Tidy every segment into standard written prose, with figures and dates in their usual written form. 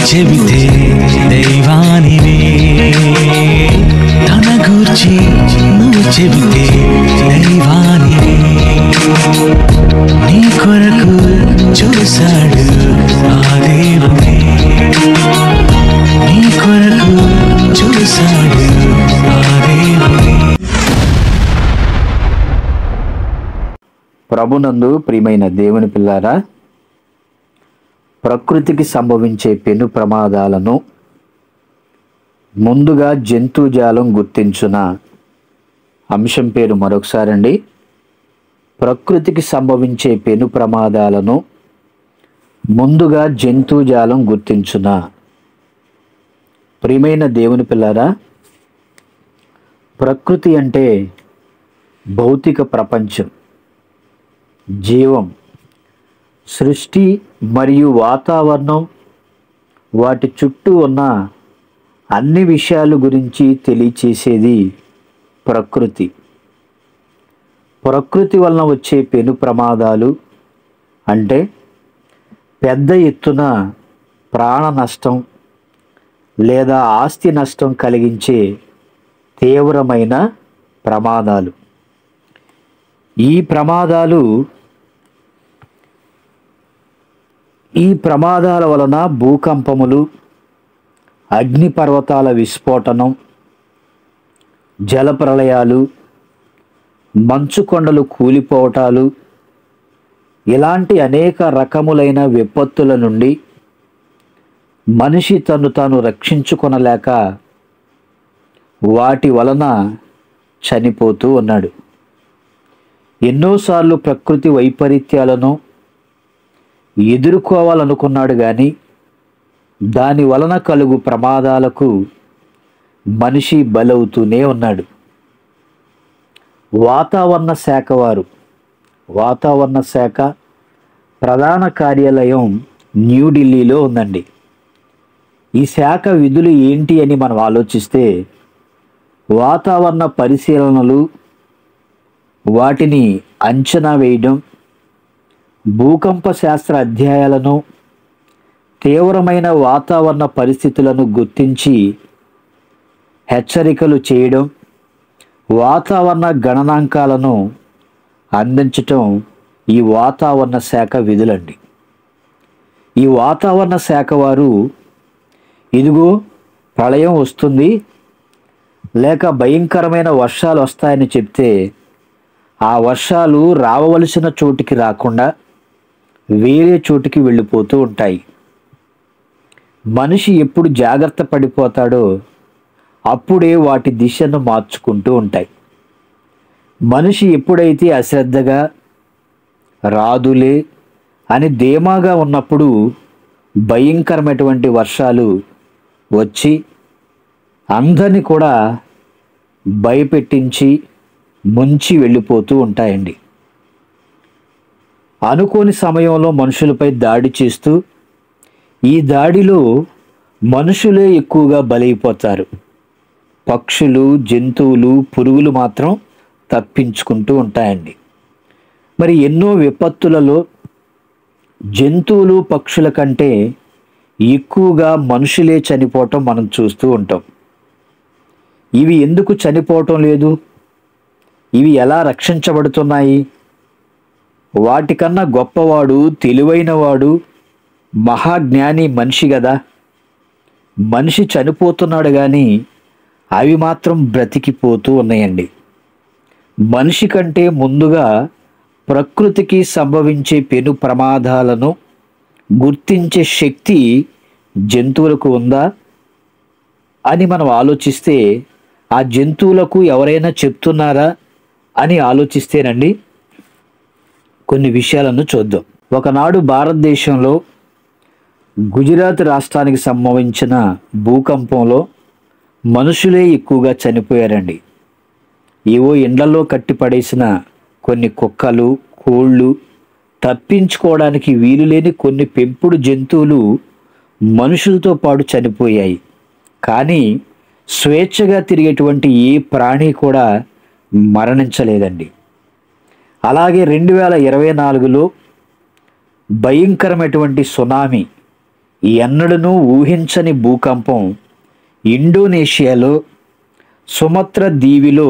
చెబితే దైవానివే, తన గూర్చి నువ్వు చెబితే దైవానివే. నీ కొరకు చూశాడు ఆ దేవుడే, నీ కొరకు చూశాడు ఆ దేవుడే. ప్రభునందు ప్రియమైన దేవుని పిల్లారా, ప్రకృతికి సంభవించే పెను ప్రమాదాలను ముందుగా జంతుజాలం గుర్తించున అంశం పేరు మరొకసారండి. ప్రకృతికి సంభవించే పెను ప్రమాదాలను ముందుగా జంతుజాలం గుర్తించున. ప్రియమైన దేవుని పిల్లారా, ప్రకృతి అంటే భౌతిక ప్రపంచం, జీవం, సృష్టి మరియు వాతావరణం, వాటి చుట్టూ ఉన్న అన్ని విషయాల గురించి తెలియచేసేది ప్రకృతి. ప్రకృతి వలన వచ్చే పెను ప్రమాదాలు అంటే పెద్ద ఎత్తున ప్రాణ నష్టం లేదా ఆస్తి నష్టం కలిగించే తీవ్రమైన ప్రమాదాలు. ఈ ప్రమాదాల వలన భూకంపములు, అగ్నిపర్వతాల విస్ఫోటనం, జలప్రళయాలు, మంచు కొండలు కూలిపోవటాలు, ఇలాంటి అనేక రకములైన విపత్తుల నుండి మనిషి తను తాను రక్షించుకొనలేక వాటి వలన చనిపోతూ ఉన్నాడు. ఎన్నోసార్లు ప్రకృతి వైపరీత్యాలను ఎదుర్కోవాలనుకున్నాడు కానీ దాని వలన కలుగు ప్రమాదాలకు మనిషి బలవుతూనే ఉన్నాడు. వాతావరణ శాఖ ప్రధాన కార్యాలయం న్యూఢిల్లీలో ఉందండి. ఈ శాఖ విధులు ఏంటి అని మనం ఆలోచిస్తే, వాతావరణ పరిశీలనలు, వాటిని అంచనా వేయడం, భూకంప శాస్త్ర అధ్యాయాలను, తీవ్రమైన వాతావరణ పరిస్థితులను గుర్తించి హెచ్చరికలు చేయడం, వాతావరణ గణనాంకాలను అందించటం ఈ వాతావరణ శాఖ విధులండి. ఈ వాతావరణ శాఖ వారు ఇదిగో ప్రళయం వస్తుంది లేక భయంకరమైన వర్షాలు వస్తాయని చెప్తే ఆ వర్షాలు రావవలసిన చోటికి రాకుండా వేరే చోటికి వెళ్ళిపోతూ ఉంటాయి. మనిషి ఎప్పుడు జాగ్రత్త పడిపోతాడో అప్పుడే వాటి దిశను మార్చుకుంటూ ఉంటాయి. మనిషి ఎప్పుడైతే అశ్రద్ధగా రాదులే అని ధీమాగా ఉన్నప్పుడు భయంకరమైనటువంటి వర్షాలు వచ్చి అందరినీ కూడా భయపెట్టించి ముంచి వెళ్ళిపోతూ ఉంటాయండి. అనుకోని సమయంలో మనుషులపై దాడి చేస్తూ ఈ దాడిలో మనుషులే ఎక్కువగా బలైపోతారు. పక్షులు, జంతువులు, పురుగులు మాత్రం తప్పించుకుంటూ ఉంటాయండి. మరి ఎన్నో విపత్తులలో జంతువులు, పక్షుల కంటే ఎక్కువగా మనుషులే చనిపోవటం మనం చూస్తూ ఉంటాం. ఇవి ఎందుకు చనిపోవటం లేదు? ఇవి ఎలా రక్షించబడుతున్నాయి? వాటికన్నా గొప్పవాడు, తెలివైనవాడు, మహాజ్ఞాని మనిషి కదా. మనిషి చనిపోతున్నాడు కానీ అవి మాత్రం బ్రతికిపోతూ ఉన్నాయండి. మనిషి కంటే ముందుగా ప్రకృతికి సంభవించే పెను ప్రమాదాలను గుర్తించే శక్తి జంతువులకు ఉందా అని మనం ఆలోచిస్తే, ఆ జంతువులకు ఎవరైనా చెప్తున్నారా అని ఆలోచిస్తేనండి కొన్ని విషయాలను చూద్దాం. ఒకనాడు భారతదేశంలో గుజరాత్ రాష్ట్రానికి సంభవించిన భూకంపంలో మనుషులే ఎక్కువగా చనిపోయారండి. ఏవో ఇండ్లలో కట్టిపడేసిన కొన్ని కుక్కలు, కోళ్ళు, తప్పించుకోవడానికి వీలులేని కొన్ని పెంపుడు జంతువులు మనుషులతో పాటు చనిపోయాయి. కానీ స్వేచ్ఛగా తిరిగేటువంటి ఏ ప్రాణి కూడా మరణించలేదండి. అలాగే 2024లో భయంకరమైనటువంటి సునామీ ఎన్నడూ ఊహించని భూకంపం ఇండోనేషియాలో సుమత్ర దీవిలో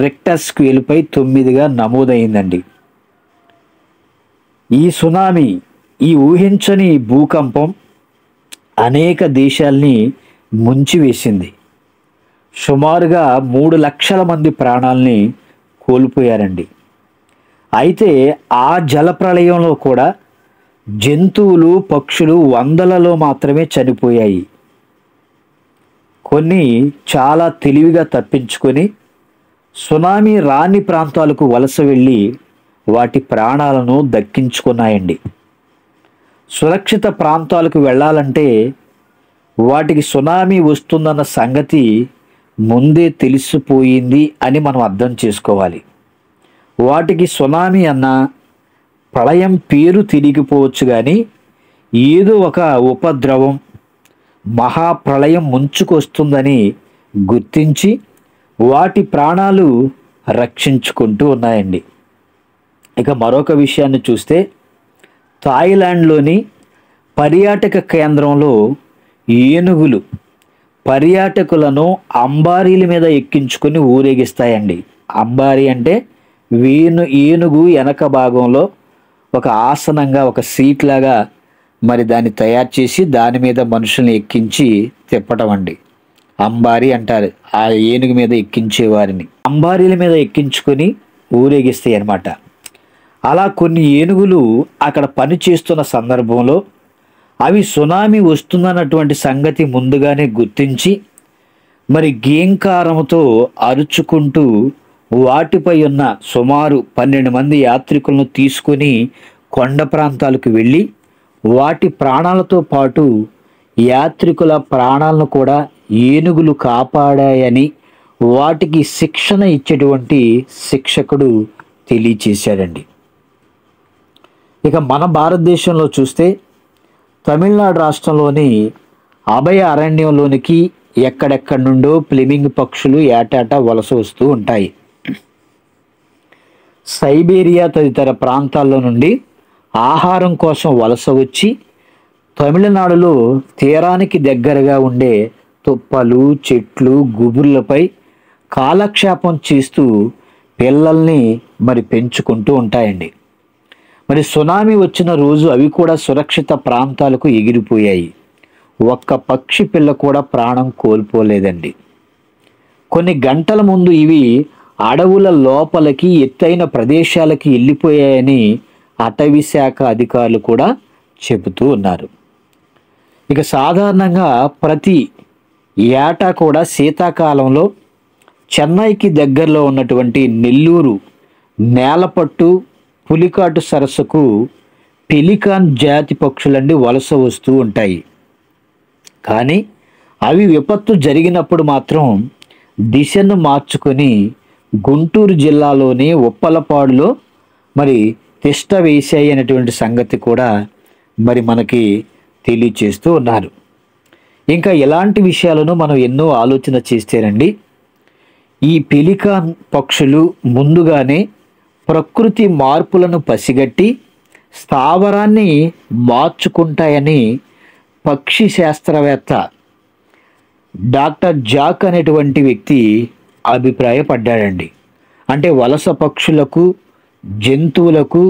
రిక్టర్ స్కేలుపై 9గా నమోదైందండి. ఈ సునామీ, ఈ ఊహించని భూకంపం అనేక దేశాల్ని ముంచివేసింది. సుమారుగా 3 లక్షల మంది ప్రాణాల్ని కోల్పోయారండి. అయితే ఆ జలప్రళయంలో కూడా జంతువులు, పక్షులు వందలలో మాత్రమే చనిపోయాయి. కొన్ని చాలా తెలివిగా తప్పించుకొని సునామీ రాని ప్రాంతాలకు వలస వెళ్ళి వాటి ప్రాణాలను దక్కించుకున్నాయండి. సురక్షిత ప్రాంతాలకు వెళ్ళాలంటే వాటికి సునామీ వస్తుందన్న సంగతి ముందే తెలిసిపోయింది అని మనం అర్థం చేసుకోవాలి. వాటికి సునామీ అన్న ప్రళయం పేరు తిరిగిపోవచ్చు, కానీ ఏదో ఒక ఉపద్రవం, మహాప్రళయం ముంచుకొస్తుందని గుర్తించి వాటి ప్రాణాలు రక్షించుకుంటూ ఉన్నాయండి. ఇక మరొక విషయాన్ని చూస్తే, థాయిలాండ్లోని పర్యాటక కేంద్రంలో ఏనుగులు పర్యాటకులను అంబారీల మీద ఎక్కించుకొని ఊరేగిస్తాయండి. అంబారీ అంటే ఏనుగు వెనక భాగంలో ఒక ఆసనంగా, ఒక సీట్ లాగా మరి దాన్ని తయారు చేసి దాని మీద మనుషుల్ని ఎక్కించి తిప్పటం అండి. అంబారీ అంటారు ఆ ఏనుగు మీద ఎక్కించే వారిని. అంబారీల మీద ఎక్కించుకొని ఊరేగిస్తాయి అన్నమాట. అలా కొన్ని ఏనుగులు అక్కడ పని చేస్తున్న సందర్భంలో అవి సునామీ వస్తుందన్నటువంటి సంగతి ముందుగానే గుర్తించి మరి గేంకారంతో అరుచుకుంటూ వాటిపై ఉన్న సుమారు 12 మంది యాత్రికులను తీసుకొని కొండ ప్రాంతాలకు వెళ్ళి వాటి ప్రాణాలతో పాటు యాత్రికుల ప్రాణాలను కూడా ఏనుగులు కాపాడాయని వాటికి శిక్షణ ఇచ్చేటువంటి శిక్షకుడు తెలియచేశాడండి. ఇక మన భారతదేశంలో చూస్తే తమిళనాడు రాష్ట్రంలోని అభయ అరణ్యంలోనికి ఎక్కడెక్కడి నుండో ఫ్లెమింగ్ పక్షులు ఏటాటా వలస వస్తూ ఉంటాయి. సైబీరియా తదితర ప్రాంతాల్లో నుండి ఆహారం కోసం వలస వచ్చి తమిళనాడులో తీరానికి దగ్గరగా ఉండే తుప్పలు, చెట్లు, గుబుర్లపై కాలక్షేపం చేస్తూ పిల్లల్ని మరి పెంచుకుంటూ ఉంటాయండి. మరి సునామీ వచ్చిన రోజు అవి కూడా సురక్షిత ప్రాంతాలకు ఎగిరిపోయాయి. ఒక్క పక్షి పిల్ల కూడా ప్రాణం కోల్పోలేదండి. కొన్ని గంటల ముందు ఇవి అడవుల లోపలికి, ఎత్తైన ప్రదేశాలకి వెళ్ళిపోయాయని అటవీ శాఖ అధికారులు కూడా చెబుతూ ఉన్నారు. ఇక సాధారణంగా ప్రతి ఏటా కూడా శీతాకాలంలో చెన్నైకి దగ్గరలో ఉన్నటువంటి నెల్లూరు నేలపట్టు పులికాటు సరస్సుకు పెలికాన్ జాతి పక్షులండి వలస వస్తూ ఉంటాయి. కానీ అవి విపత్తు జరిగినప్పుడు మాత్రం దిశను మార్చుకొని గుంటూరు జిల్లాలోని ఉప్పలపాడులో మరి తిష్ట వేశాయి అనేటువంటి సంగతి కూడా మరి మనకి తెలియచేస్తూ ఉన్నారు. ఇంకా ఇలాంటి విషయాలను మనం ఎన్నో ఆలోచన చేస్తేనండి, ఈ పెలికాన్ పక్షులు ముందుగానే ప్రకృతి మార్పులను పసిగట్టి స్థావరాన్ని మార్చుకుంటాయని పక్షి శాస్త్రవేత్త డాక్టర్ జాక్ అనేటువంటి వ్యక్తి అభిప్రాయపడ్డాడండి. అంటే వలస పక్షులకు, జంతువులకు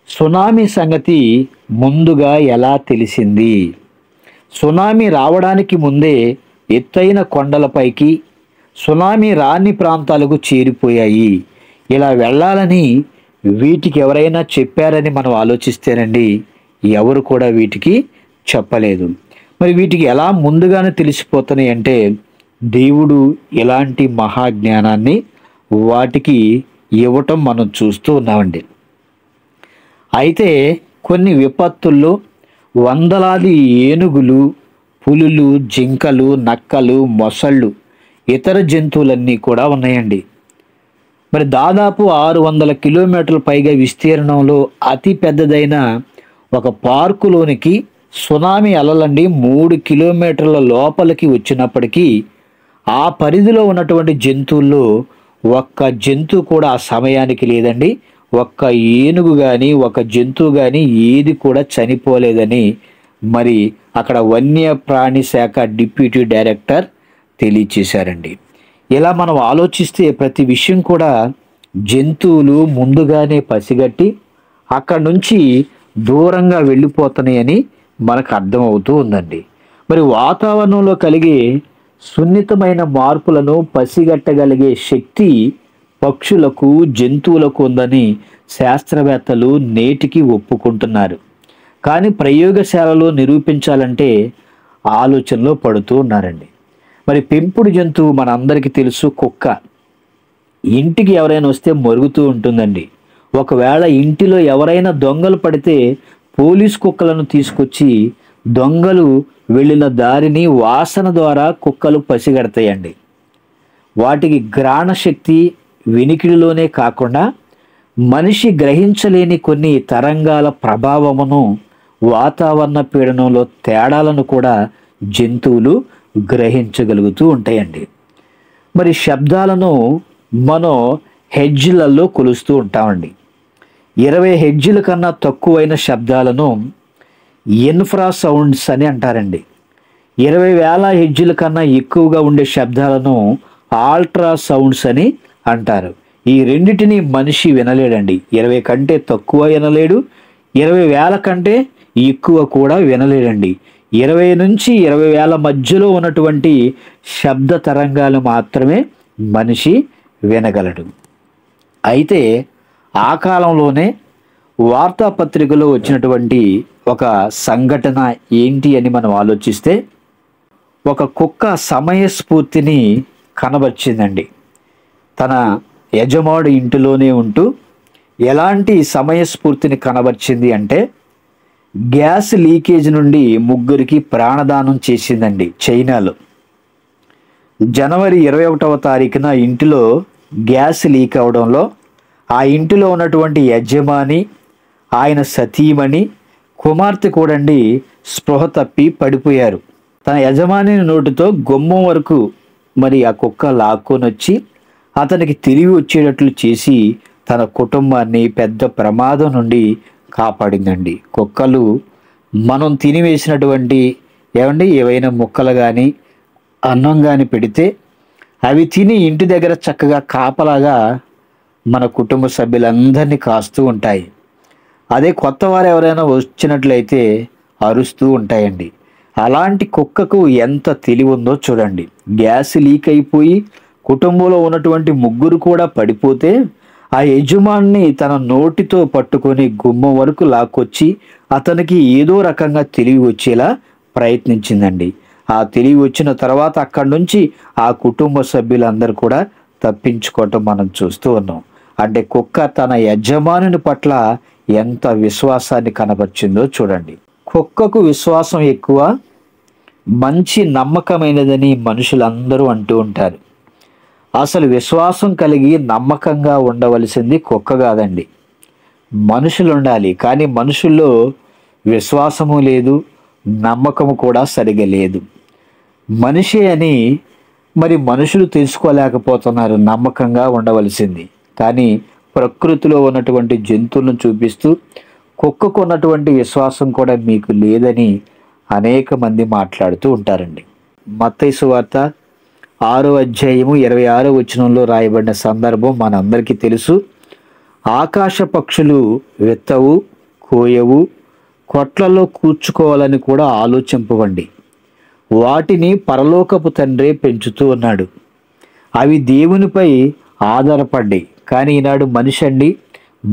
సునామీ సంగతి ముందుగా ఎలా తెలిసింది? సునామీ రావడానికి ముందే ఎత్తైన కొండలపైకి, సునామీ రాని ప్రాంతాలకు చేరిపోయాయి. ఇలా వెళ్ళాలని వీటికి ఎవరైనా చెప్పారని మనం ఆలోచిస్తేనండి, ఎవరు కూడా వీటికి చెప్పలేదు. మరి వీటికి ఎలా ముందుగానే తెలిసిపోతున్నాయి అంటే దేవుడు ఇలాంటి మహాజ్ఞానాన్ని వాటికి ఇవ్వటం మనం చూస్తూ ఉన్నామండి. అయితే కొన్ని విపత్తుల్లో వందలాది ఏనుగులు, పులులు, జింకలు, నక్కలు, మొసళ్ళు, ఇతర జంతువులన్నీ కూడా ఉన్నాయండి. మరి దాదాపు 600 కిలోమీటర్ల పైగా విస్తీర్ణంలో అతి పెద్దదైన ఒక పార్కులోనికి సునామీ అలలండి 3 కిలోమీటర్ల లోపలికి వచ్చినప్పటికీ ఆ పరిధిలో ఉన్నటువంటి జంతువుల్లో ఒక్క జంతువు కూడా ఆ సమయానికి లేదండి. ఒక్క ఏనుగు కానీ, ఒక జంతువు కానీ ఏది కూడా చనిపోలేదని మరి అక్కడ వన్య ప్రాణి శాఖ డిప్యూటీ డైరెక్టర్ తెలియచేశారండి. ఇలా మనం ఆలోచిస్తే ప్రతి విషయం కూడా జంతువులు ముందుగానే పసిగట్టి అక్కడి నుంచి దూరంగా వెళ్ళిపోతున్నాయని మనకు అర్థమవుతూ ఉందండి. మరి వాతావరణంలో కలిగే సున్నితమైన మార్పులను పసిగట్టగలిగే శక్తి పక్షులకు, జంతువులకు ఉందని శాస్త్రవేత్తలు నేటికి ఒప్పుకుంటున్నారు. కానీ ప్రయోగశాలలో నిరూపించాలంటే ఆలోచనలో పడుతూ ఉన్నారండి. మరి పెంపుడు జంతువు మనందరికీ తెలుసు, కుక్క. ఇంటికి ఎవరైనా వస్తే మరుగుతూ ఉంటుందండి. ఒకవేళ ఇంటిలో ఎవరైనా దొంగలు పడితే పోలీస్ కుక్కలను తీసుకొచ్చి దొంగలు వెళ్ళిన దారిని వాసన ద్వారా కుక్కలు పసిగడతాయండి. వాటికి గ్రహణ శక్తి వినికిడిలోనే కాకుండా మనిషి గ్రహించలేని కొన్ని తరంగాల ప్రభావమును, వాతావరణ పీడనంలో తేడాలను కూడా జంతువులు గ్రహించగలుగుతూ ఉంటాయండి. మరి శబ్దాలను మనం హెడ్జ్లలో కొలుస్తూ ఉంటామండి. 20 హెడ్జ్ల కన్నా తక్కువైన శబ్దాలను ఇన్ఫ్రా సౌండ్స్ అని అంటారండి. 20,000 హెడ్జ్ల కన్నా ఎక్కువగా ఉండే శబ్దాలను ఆల్ట్రా సౌండ్స్ అని అంటారు. ఈ రెండిటిని మనిషి వినలేడండి. 20 కంటే తక్కువ వినలేడు, 20,000 కంటే ఎక్కువ కూడా వినలేడండి. 20 నుంచి 20,000 మధ్యలో ఉన్నటువంటి శబ్ద తరంగాలు మాత్రమే మనిషి వినగలడు. అయితే ఆ కాలంలోనే వార్తాపత్రికలో వచ్చినటువంటి ఒక సంఘటన ఏంటి అని మనం ఆలోచిస్తే, ఒక కుక్క సమయస్ఫూర్తిని కనబర్చిందండి. తన యజమాడు ఇంటిలోనే ఉంటూ ఎలాంటి సమయస్ఫూర్తిని కనబర్చింది అంటే, గ్యాస్ లీకేజ్ నుండి 3కి ప్రాణదానం చేసిందండి చైనాలో. జనవరి 21వ తారీఖున ఇంటిలో గ్యాస్ లీక్ అవడంలో ఆ ఇంటిలో ఉన్నటువంటి యజమాని, ఆయన సతీమణి, కుమార్తె కూడండి స్పృహ తప్పి పడిపోయారు. తన యజమాని నోటితో గుమ్మం వరకు మరి ఆ కుక్క లాక్కొని వచ్చి అతనికి తెలివి వచ్చేటట్లు చేసి తన కుటుంబాన్ని పెద్ద ప్రమాదం నుండి కాపాడిందండి. కుక్కలు మనం తినివేసినటువంటి ఏవైనా ముక్కలు కానీ అన్నం కానీ పెడితే అవి తిని ఇంటి దగ్గర చక్కగా కాపలాగా మన కుటుంబ సభ్యులందరినీ కాస్తూ ఉంటాయి. అదే కొత్త వారు ఎవరైనా వచ్చినట్లయితే అరుస్తూ ఉంటాయండి. అలాంటి కుక్కకు ఎంత తెలివి ఉందో చూడండి. గ్యాస్ లీక్ అయిపోయి కుటుంబంలో ఉన్నటువంటి 3 కూడా పడిపోతే ఆ యజమాని తన నోటితో పట్టుకొని గుమ్మం వరకు లాక్కొచ్చి అతనికి ఏదో రకంగా తెలివి వచ్చేలా ప్రయత్నించిందండి. ఆ తెలివి వచ్చిన తర్వాత అక్కడి నుంచి ఆ కుటుంబ సభ్యులందరూ కూడా తప్పించుకోవటం మనం చూస్తూ ఉన్నాం. అంటే కుక్క తన యజమానుని పట్ల ఎంత విశ్వాసాన్ని కనబర్చిందో చూడండి. కుక్కకు విశ్వాసం ఎక్కువ, మంచి నమ్మకమైనదని మనుషులందరూ అంటూ ఉంటారు. అసలు విశ్వాసం కలిగి నమ్మకంగా ఉండవలసింది కుక్క కాదండి, మనుషులు ఉండాలి. కానీ మనుషుల్లో విశ్వాసము లేదు, నమ్మకము కూడా సరిగా లేదు. మనిషి అని మరి మనుషులు తెలుసుకోలేకపోతున్నారు నమ్మకంగా ఉండవలసింది. కానీ ప్రకృతిలో ఉన్నటువంటి జంతువులను చూపిస్తూ కుక్కకు ఉన్నటువంటి విశ్వాసం కూడా మీకు లేదని అనేక మంది మాట్లాడుతూ ఉంటారండి. మత్తయి సువార్త 6వ అధ్యాయము 26వ వచనంలో రాయబడిన సందర్భం మనందరికీ తెలుసు. ఆకాశ పక్షులు విత్తవు, కోయవు, కొట్లలో కూర్చుకోవాలని కూడా ఆలోచింపవండి, వాటిని పరలోకపు తండ్రే పెంచుతూ ఉన్నాడు. అవి దేవునిపై ఆధారపడ్డాయి. కానీ ఈనాడు మనిషి అండి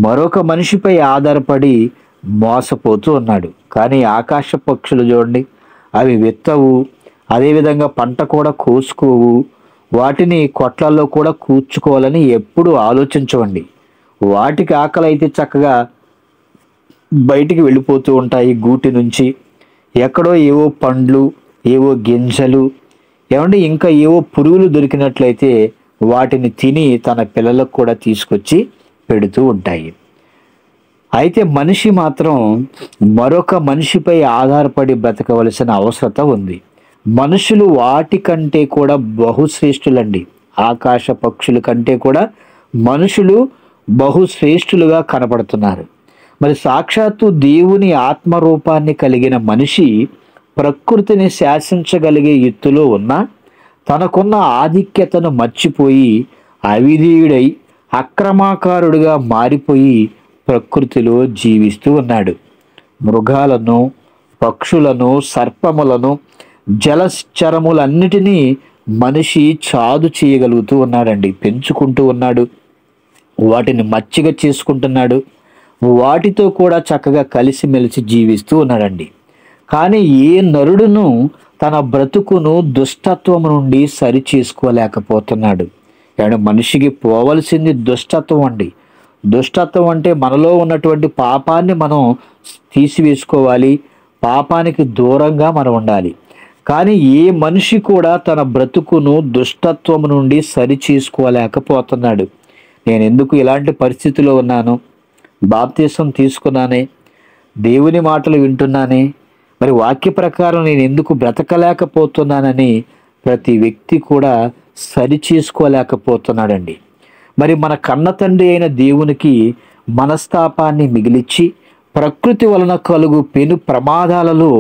మరొక మనిషిపై ఆధారపడి మోసపోతూ ఉన్నాడు. కానీ ఆకాశ పక్షులు చూడండి, అవి విత్తవు, అదేవిధంగా పంట కూడా కోసుకోవు, వాటిని కొట్లలో కూడా కూర్చుకోవాలని ఎప్పుడు ఆలోచించవండి. వాటికి ఆకలి అయితే చక్కగా బయటికి వెళ్ళిపోతూ ఉంటాయి గూటి నుంచి. ఎక్కడో ఏవో పండ్లు, ఏవో గింజలు, ఇంకా ఏవో పురుగులు దొరికినట్లయితే వాటిని తిని తన పిల్లలకు కూడా తీసుకొచ్చి పెడుతూ ఉంటాయి. అయితే మనిషి మాత్రం మరొక మనిషిపై ఆధారపడి బ్రతకవలసిన అవసరత ఉంది. మనుషులు వాటికంటే కూడా బహుశ్రేష్ఠులండి. ఆకాశ పక్షుల కంటే కూడా మనుషులు బహుశ్రేష్ఠులుగా కనపడుతున్నారు. మరి సాక్షాత్తు దేవుని ఆత్మరూపాన్ని కలిగిన మనిషి ప్రకృతిని శాసించగలిగే ఎత్తులో ఉన్న తనకున్న ఆధిక్యతను మర్చిపోయి అవిధేయుడై అక్రమాకారుడిగా మారిపోయి ప్రకృతిలో జీవిస్తూ ఉన్నాడు. మృగాలను, పక్షులను, సర్పములను, జలచరములన్నిటినీ మనిషి చాదు చేయగలుగుతూ ఉన్నాడండి, పెంచుకుంటూ ఉన్నాడు, వాటిని మచ్చిక చేసుకుంటున్నాడు, వాటితో కూడా చక్కగా కలిసిమెలిసి జీవిస్తూ ఉన్నాడండి. కానీ ఏ నరుడును తన బ్రతుకును దుష్టత్వం నుండి సరి చేసుకోలేకపోతున్నాడు. కానీ మనిషికి పోవలసింది దుష్టత్వం అండి. దుష్టత్వం అంటే మనలో ఉన్నటువంటి పాపాన్ని మనం తీసివేసుకోవాలి, పాపానికి దూరంగా మనం ఉండాలి. కానీ ఏ మనిషి కూడా తన బ్రతుకును దుష్టత్వం నుండి సరి చేసుకోలేకపోతున్నాడు. నేను ఎందుకు ఇలాంటి పరిస్థితిలో ఉన్నాను? బాప్తీసం తీసుకున్నానే, దేవుని మాటలు వింటున్నానే, మరి వాక్య ప్రకారం నేను ఎందుకు బ్రతకలేకపోతున్నానని ప్రతి వ్యక్తి కూడా సరి చేసుకోలేకపోతున్నాడండి. మరి మన కన్న తండ్రి అయిన దేవునికి మనస్తాపాన్ని మిగిలిచ్చి ప్రకృతి వలన కలుగు పెను ప్రమాదాలలో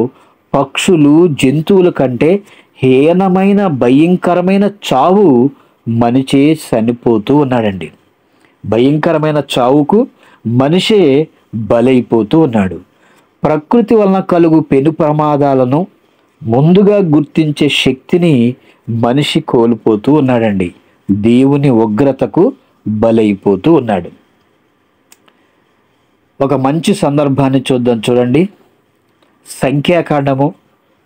పక్షులు, జంతువుల కంటే హీనమైన భయంకరమైన చావు మనిషే చనిపోతూ ఉన్నాడండి. భయంకరమైన చావుకు మనిషే బలైపోతూ ఉన్నాడు. ప్రకృతి వలన కలుగు పెను ప్రమాదాలను ముందుగా గుర్తించే శక్తిని మనిషి కోల్పోతూ ఉన్నాడండి. దేవుని ఉగ్రతకు బలైపోతూ ఉన్నాడు. ఒక మంచి సందర్భాన్ని చూద్దాం, చూడండి. సంఖ్యాకాండము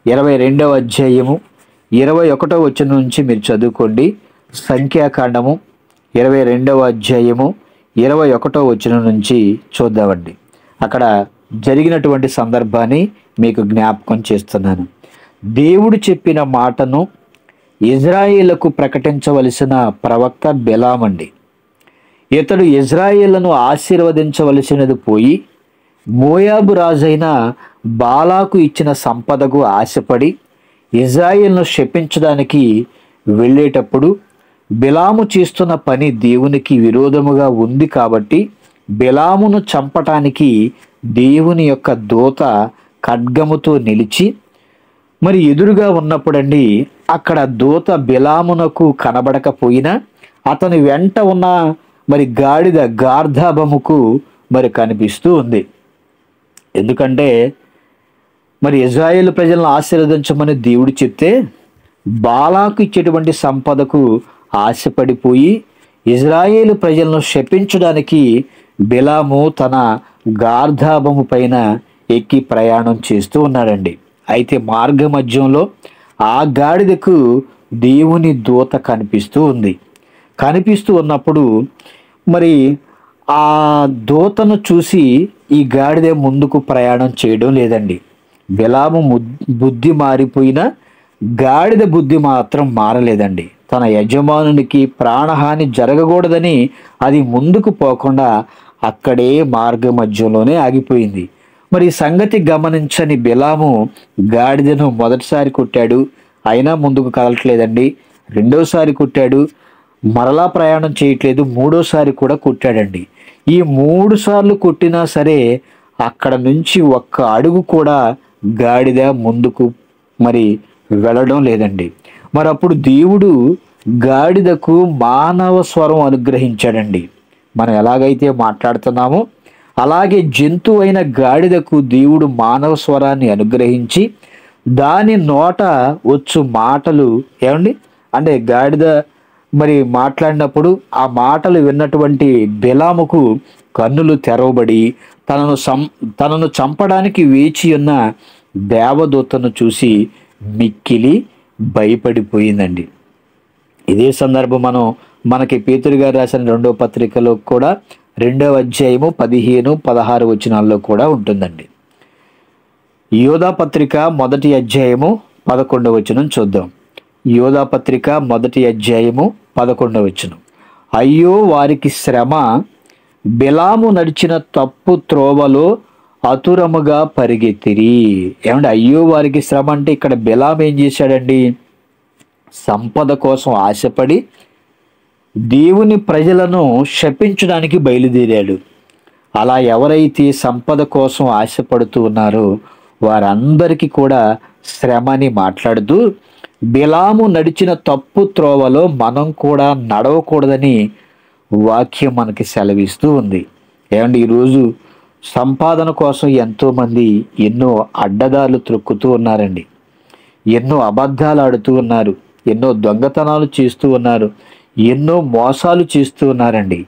22వ అధ్యాయము 21వ వచనం నుంచి మీరు చదువుకోండి. సంఖ్యాకాండము 22వ అధ్యాయము 21వ వచనం నుంచి చూద్దామండి. అక్కడ జరిగినటువంటి సందర్భాన్ని మీకు జ్ఞాపకం చేస్తున్నాను. దేవుడు చెప్పిన మాటను ఇజ్రాయేలుకు ప్రకటించవలసిన ప్రవక్త బిలామండి. ఇతడు ఇజ్రాయేలును ఆశీర్వదించవలసినది పోయి మోయాబు రాజైన బాలాకు ఇచ్చిన సంపదకు ఆశపడి ఇజ్రాయేలును శపించడానికి వెళ్ళేటప్పుడు బిలాము చేస్తున్న పని దేవునికి విరోధముగా ఉంది కాబట్టి బిలామును చంపటానికి దేవుని యొక్క దూత ఖడ్గముతో నిలిచి మరి ఎదురుగా ఉన్నప్పుడండి అక్కడ దూత బిలామునకు కనబడకపోయినా అతని వెంట ఉన్న మరి గాడిద గార్ధాబముకు మరి కనిపిస్తూ ఉంది. ఎందుకంటే మరి ఇజ్రాయేలు ప్రజలను ఆశీర్వదించమని దేవుడు చెప్తే బాలాకు ఇచ్చేటువంటి సంపదకు ఆశపడిపోయి ఇజ్రాయేలు ప్రజలను శపించడానికి బిలాము తన గార్ధాబము పైన ఎక్కి ప్రయాణం చేస్తూ ఉన్నాడండి. అయితే మార్గ మధ్యంలో ఆ గాడిదకు దేవుని దూత కనిపిస్తూ ఉంది. కనిపిస్తూ ఉన్నప్పుడు మరి ఆ దూతను చూసి ఈ గాడిద ముందుకు ప్రయాణం చేయడం లేదండి. బిలాము బుద్ధి మారిపోయినా గాడిద బుద్ధి మాత్రం మారలేదండి. తన యజమానునికి ప్రాణహాని జరగకూడదని అది ముందుకు పోకుండా అక్కడే మార్గ మధ్యలోనే ఆగిపోయింది. మరి ఈ సంగతి గమనించని బిలాము గాడిదను మొదటిసారి కొట్టాడు, అయినా ముందుకు కదలట్లేదండి. రెండోసారి కొట్టాడు, మరలా ప్రయాణం చేయట్లేదు. మూడోసారి కూడా కొట్టాడండి. ఈ 3 సార్లు కొట్టినా సరే అక్కడ నుంచి ఒక్క అడుగు కూడా గాడిద ముందుకు మరి వెళ్ళడం లేదండి. మరి అప్పుడు దేవుడు గాడిదకు మానవ స్వరం అనుగ్రహించాడండి. మనం ఎలాగైతే మాట్లాడుతున్నామో అలాగే జంతువు అయిన గాడిదకు దేవుడు మానవ స్వరాన్ని అనుగ్రహించి దాని నోట వచ్చు మాటలు ఏమండి అంటే గాడిద మరి మాట్లాడినప్పుడు ఆ మాటలు విన్నటువంటి బిలాముకు కన్నులు తెరవబడి తనను చంపడానికి వేచి ఉన్న దేవదూతను చూసి మిక్కిలి భయపడిపోయిందండి. ఇదే సందర్భం మనకి పేతురు గారు రాసిన 2వ పత్రికలో కూడా 2వ అధ్యాయము 15-16 వచనాల్లో కూడా ఉంటుందండి. యోధా పత్రిక 1వ అధ్యాయము 11వ వచనం చూద్దాం. యోధా పత్రిక 1వ అధ్యాయము 11వ వచనం. అయ్యో వారికి శ్రమ, బిలాము నడిచిన తప్పు త్రోవలో అతురముగా పరిగెత్తిరి. ఏమంటే అయ్యో వారికి శ్రమ అంటే ఇక్కడ బిలాము ఏం చేశాడండి? సంపద కోసం ఆశపడి దేవుని ప్రజలను శపించడానికి బయలుదేరాడు. అలా ఎవరైతే సంపద కోసం ఆశపడుతూ ఉన్నారో వారందరికీ కూడా శ్రమ అని మాట్లాడుతూ బిలాము నడిచిన తప్పు త్రోవలో మనం కూడా నడవకూడదని వాక్యం మనకి సెలవిస్తూ ఉంది. ఏమండి, ఈరోజు సంపాదన కోసం ఎంతోమంది ఎన్నో అడ్డదారులు త్రొక్కుతూ ఉన్నారండి. ఎన్నో అబద్ధాలు ఆడుతూ ఉన్నారు, ఎన్నో దొంగతనాలు చేస్తూ ఉన్నారు, ఎన్నో మోసాలు చేస్తూ ఉన్నారండి.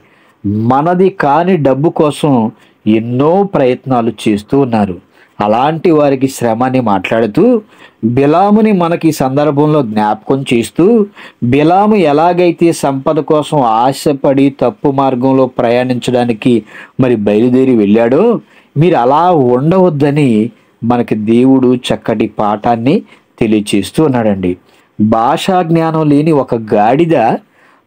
మనది కాని డబ్బు కోసం ఎన్నో ప్రయత్నాలు చేస్తూ ఉన్నారు. అలాంటి వారికి శ్రమ అని మాట్లాడుతూ బిలాముని మనకి ఈ సందర్భంలో జ్ఞాపకం చేస్తూ, బిలాము ఎలాగైతే సంపద కోసం ఆశపడి తప్పు మార్గంలో ప్రయాణించడానికి మరి బయలుదేరి వెళ్ళాడో మీరు అలా ఉండవద్దని మనకి దేవుడు చక్కటి పాఠాన్ని తెలియచేస్తూ ఉన్నాడండి. భాషా జ్ఞానం లేని ఒక గాడిద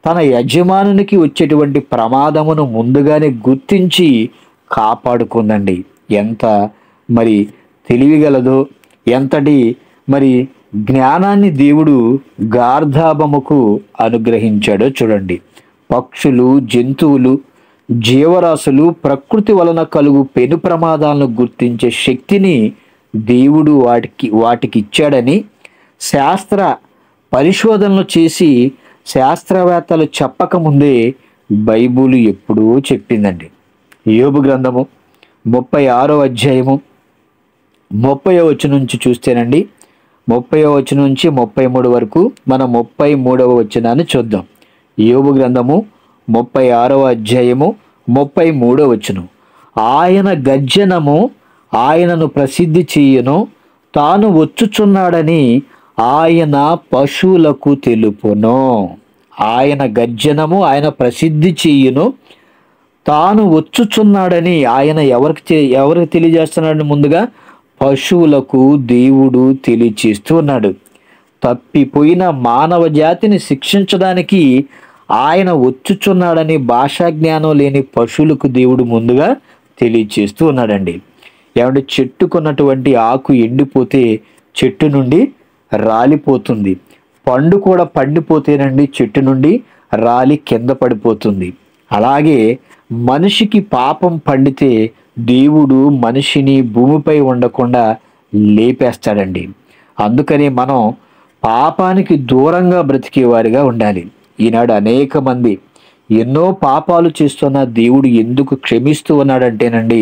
తన యజమానునికి వచ్చేటువంటి ప్రమాదమును ముందుగానే గుర్తించి కాపాడుకుందండి. ఎంత మరి తెలివిగలదో, ఎంతటి మరి జ్ఞానాన్ని దేవుడు గార్ధాబముకు అనుగ్రహించాడో చూడండి. పక్షులు, జంతువులు, జీవరాశులు ప్రకృతి వలన కలుగు పెను ప్రమాదాలను గుర్తించే శక్తిని దేవుడు వాటికి ఇచ్చాడని శాస్త్ర పరిశోధనలు చేసి శాస్త్రవేత్తలు చెప్పకముందే బైబిల్ ఎప్పుడూ చెప్పిందండి. యోబు గ్రంథము 36వ అధ్యాయము 30వ వచనం నుంచి చూస్తేనండి, 30వ వచనం నుంచి 33 వరకు మనం 33వ వచనాన్ని చూద్దాం. యోబు గ్రంథము 36వ అధ్యాయము 33వ వచనం. ఆయన గర్జనము ఆయనను ప్రసిద్ధి చేయను, తాను వచ్చుచున్నాడని ఆయన పశువులకు తెలుపును. ఆయన గర్జనము ఆయన ప్రసిద్ధి చేయును, తాను వచ్చుచున్నాడని ఆయన ఎవరికి తెలియజేస్తున్నాడని ముందుగా పశువులకు దేవుడు తెలియచేస్తూ ఉన్నాడు. తప్పిపోయిన మానవ జాతిని శిక్షించడానికి ఆయన వచ్చుచున్నాడని భాషా జ్ఞానం లేని పశువులకు దేవుడు ముందుగా తెలియచేస్తూ ఉన్నాడండి. ఏమంటే చెట్టుకున్నటువంటి ఆకు ఎండిపోతే చెట్టు నుండి రాలిపోతుంది, పండు కూడా పండిపోతేనండి చెట్టు నుండి రాలి కింద పడిపోతుంది. అలాగే మనిషికి పాపం పండితే దేవుడు మనిషిని భూమిపై ఉండకుండా లేపేస్తాడండి. అందుకని మనం పాపానికి దూరంగా బ్రతికేవారిగా ఉండాలి. ఈనాడు అనేక మంది ఎన్నో పాపాలు చేస్తున్న దేవుడు ఎందుకు క్షమిస్తూ ఉన్నాడంటేనండి,